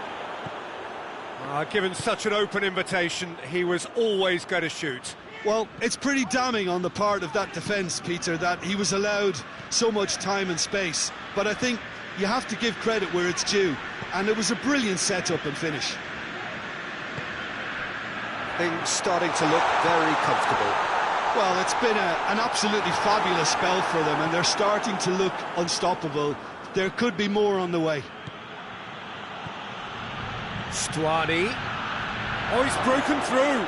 Given such an open invitation, he was always going to shoot. Well, it's pretty damning on the part of that defence, Peter, that he was allowed so much time and space. But I think you have to give credit where it's due, and it was a brilliant set-up and finish. Things starting to look very comfortable. Well, it's been an absolutely fabulous spell for them, and they're starting to look unstoppable. There could be more on the way. Stuani. Oh, he's broken through.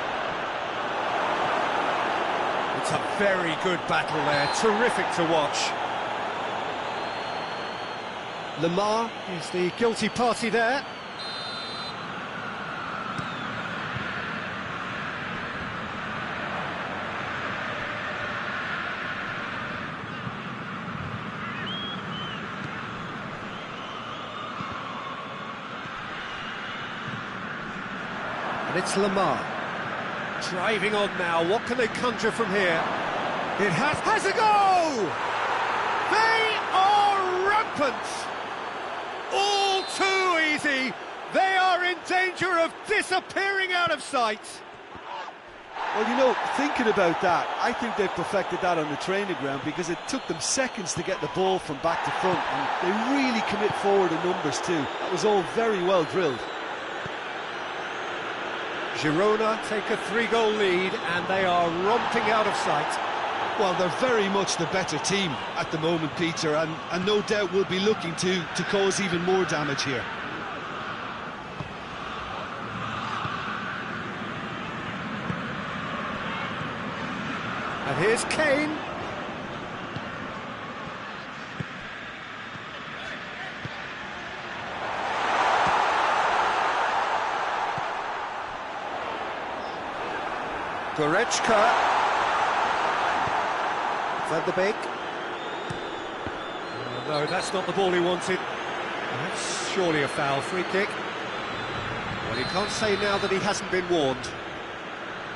It's a very good battle there. Terrific to watch. Lemar is the guilty party there. It's Lemar driving on now. What can they conjure from here? It has a go! They are rampant! All too easy. They are in danger of disappearing out of sight. Well, you know, thinking about that, I think they've perfected that on the training ground, because it took them seconds to get the ball from back to front, and they really commit forward in numbers too. That was all very well drilled. Girona take a 3-goal lead and they are romping out of sight. Well, they're very much the better team at the moment, Peter, and no doubt will be looking to cause even more damage here. And here's Kane. Goretzka. Van de Beek. No, that's not the ball he wanted. That's surely a foul. Free kick. Well, you can't say now that he hasn't been warned.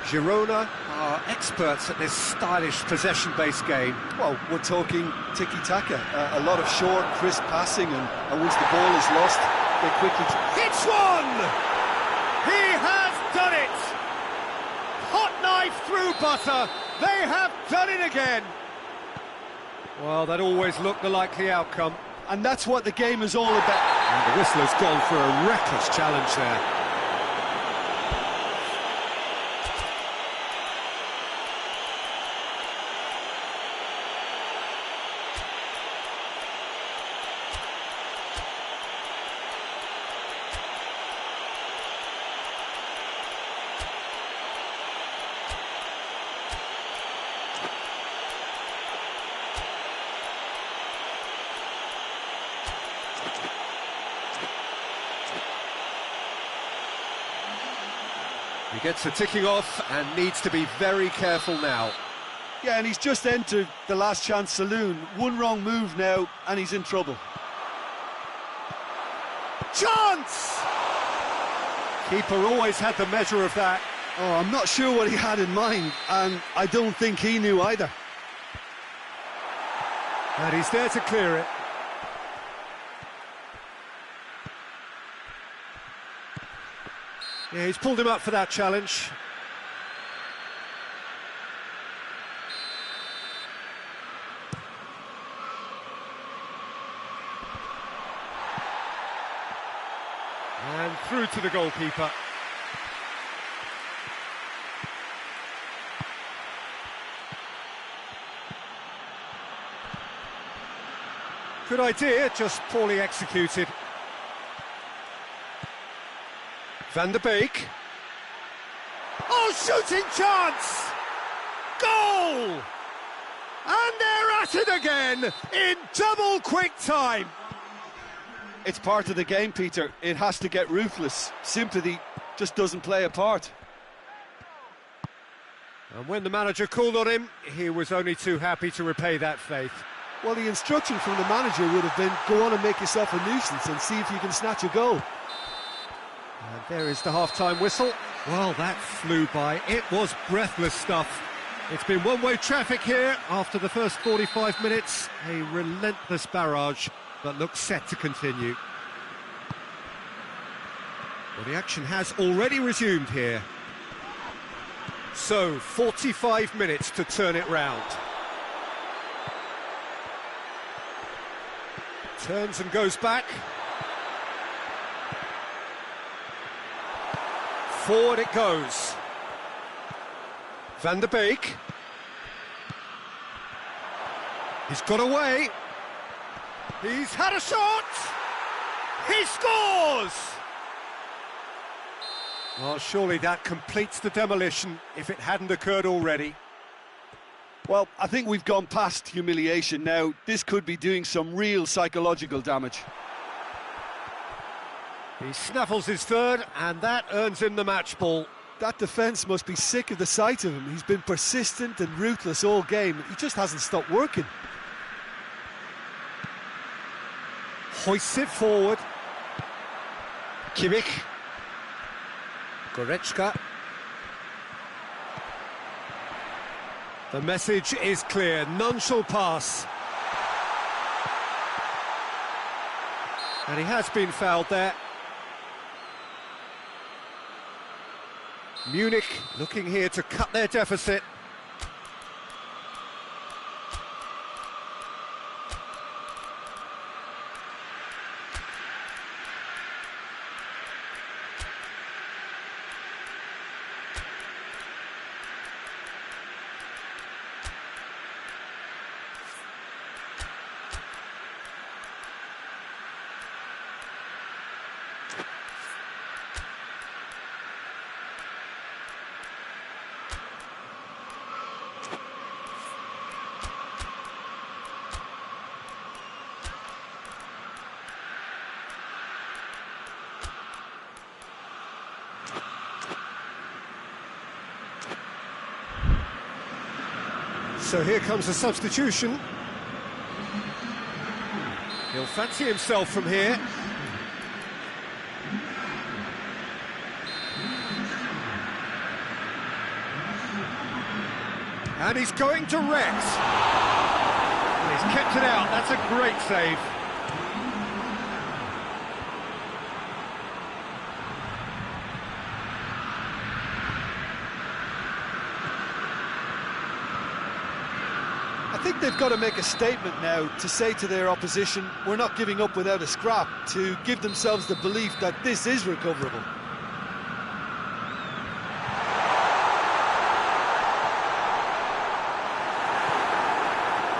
Girona are experts at this stylish possession-based game. Well, we're talking tiki-taka, a lot of short, crisp passing, and once the ball is lost, they quickly... It's one! He has done it! Hot knife through butter. They have done it again. Well, that always looked the likely outcome. And that's what the game is all about. And the whistler's gone for a reckless challenge there. He gets the ticking off and needs to be very careful now. Yeah, and he's just entered the last chance saloon. One wrong move now, and he's in trouble. Chance! Keeper always had the measure of that. Oh, I'm not sure what he had in mind, and I don't think he knew either. And he's there to clear it. Yeah, he's pulled him up for that challenge. And through to the goalkeeper. Good idea, just poorly executed. Van der Beek. Oh, shooting chance! Goal! And they're at it again in double quick time. It's part of the game, Peter. It has to get ruthless. Sympathy just doesn't play a part. And when the manager called on him, he was only too happy to repay that faith. Well, the instruction from the manager would have been, go on and make yourself a nuisance and see if you can snatch a goal. And there is the half-time whistle. Well, that flew by. It was breathless stuff. It's been one-way traffic here after the first 45 minutes. A relentless barrage that looks set to continue. Well, the action has already resumed here. So, 45 minutes to turn it round. Turns and goes back. Forward it goes. Van der Beek. He's got away. He's had a shot. He scores! Well, surely that completes the demolition if it hadn't occurred already. Well, I think we've gone past humiliation now. This could be doing some real psychological damage. He snaffles his third, and that earns him the match ball. That defence must be sick of the sight of him. He's been persistent and ruthless all game. He just hasn't stopped working. Hoists it forward. Kimmich. Goretzka. The message is clear, none shall pass. And he has been fouled there. Munich looking here to cut their deficit. So here comes a substitution. He'll fancy himself from here. And he's going direct. And he's kept it out. That's a great save. think they've got to make a statement now to say to their opposition, we're not giving up without a scrap, to give themselves the belief that this is recoverable.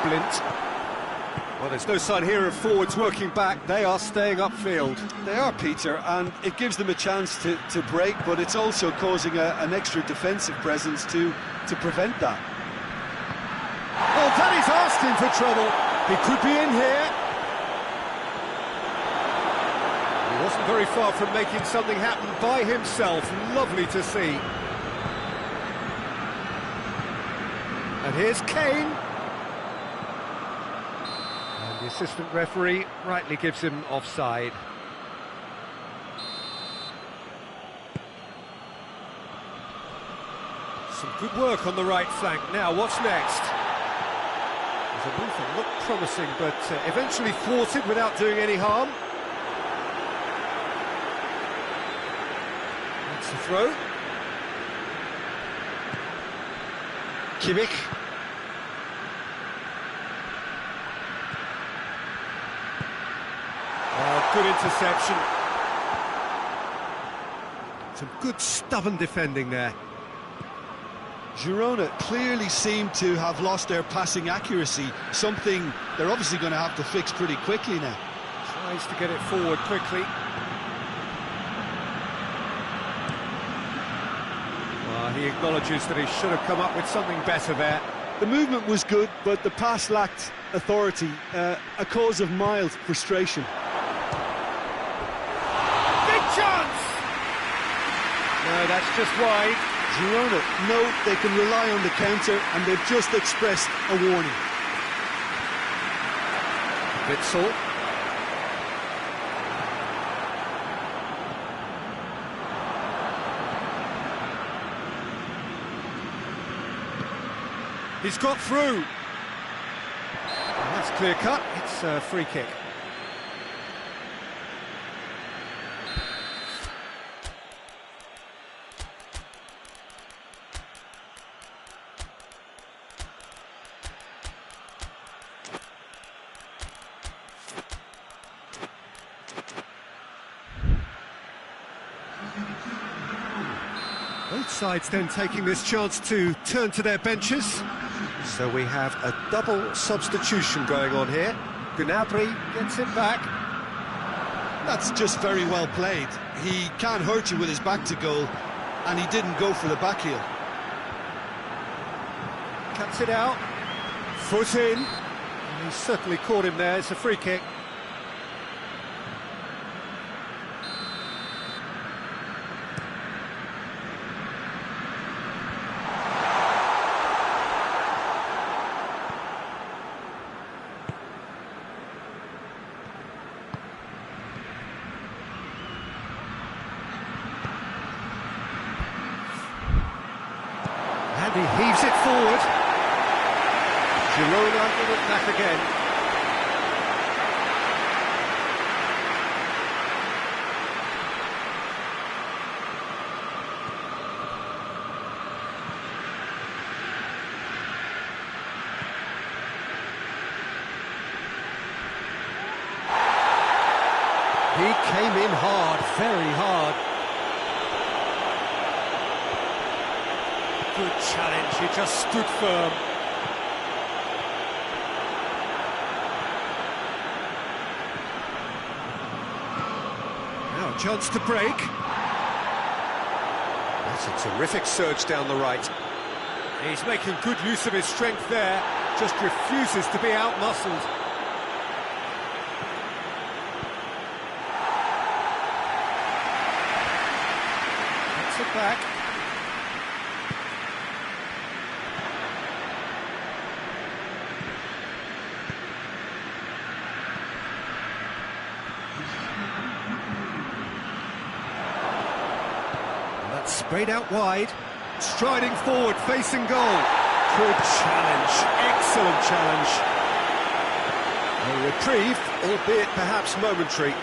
Blint. Well, there's no sign here of forwards working back. They are staying upfield. They are, Peter, and it gives them a chance to break, but it's also causing an extra defensive presence to prevent that. Oh, that is asking for trouble. He could be in here. He wasn't very far from making something happen by himself. Lovely to see. And here's Kane. And the assistant referee rightly gives him offside. Some good work on the right flank. Now, what's next? The movement looked promising, but eventually thwarted without doing any harm. That's the throw. Kimmich. Oh, good interception. Some good stubborn defending there. Girona clearly seem to have lost their passing accuracy, something they're obviously going to have to fix pretty quickly now. Tries to get it forward quickly. Well, he acknowledges that he should have come up with something better there. The movement was good, but the pass lacked authority, a cause of mild frustration. Big chance! No, that's just wide. Girona know they can rely on the counter, and they've just expressed a warning. Witsel. He's got through. And that's clear cut. It's a free kick. Both sides then taking this chance to turn to their benches. So we have a double substitution going on here. Gnabry gets it back. That's just very well played. He can't hurt you with his back to goal, and he didn't go for the back heel. Cuts it out. Foot in. And he certainly caught him there. It's a free kick. And he heaves it forward. Girona with it back again. He came in hard, very hard. Good challenge, he just stood firm. Now a chance to break. That's a terrific surge down the right. He's making good use of his strength there, just refuses to be out-muscled. Gets it back. Sprayed out wide, striding forward, facing goal. Good challenge, excellent challenge. A reprieve, albeit perhaps momentary.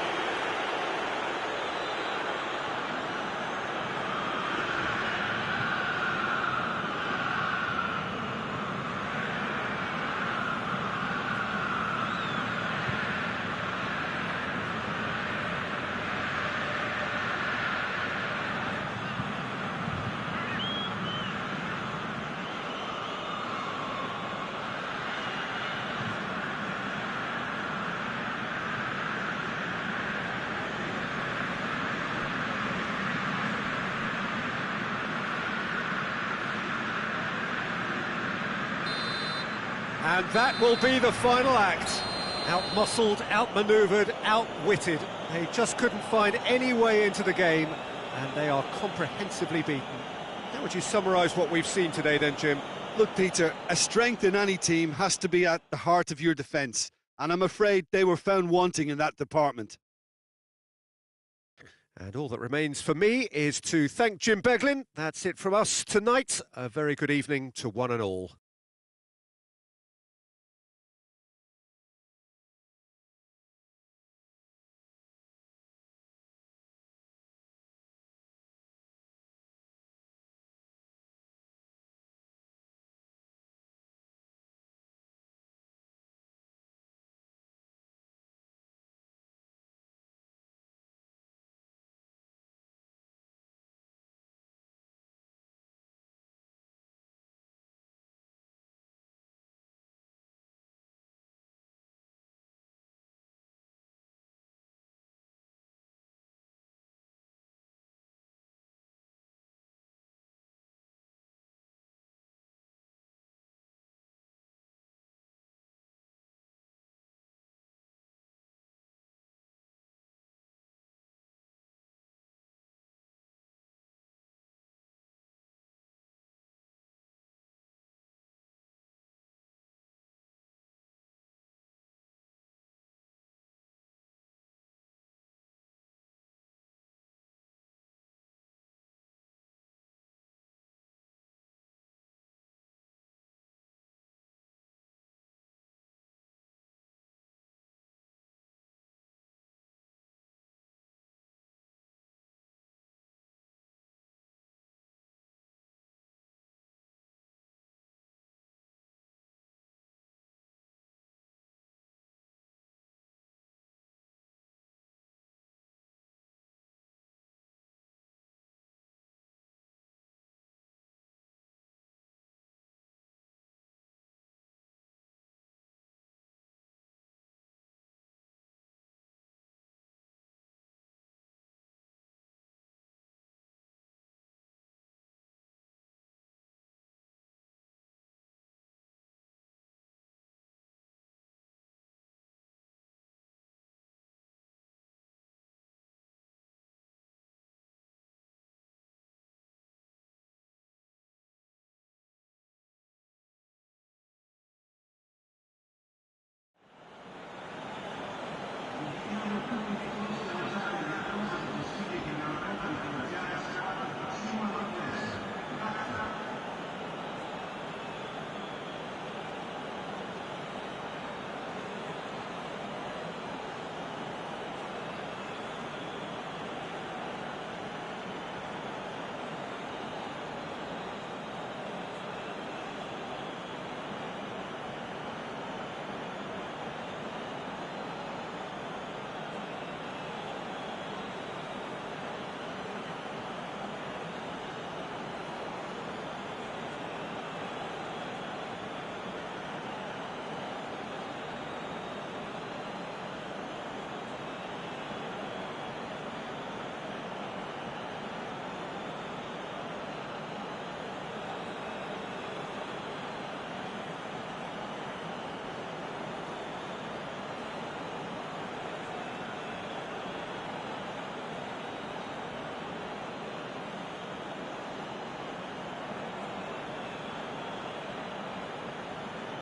And that will be the final act. Out-muscled, out-manoeuvred, outwitted. They just couldn't find any way into the game, and they are comprehensively beaten. How would you summarise what we've seen today then, Jim? Look, Peter, a strength in any team has to be at the heart of your defence, and I'm afraid they were found wanting in that department. And all that remains for me is to thank Jim Beglin. That's it from us tonight. A very good evening to one and all.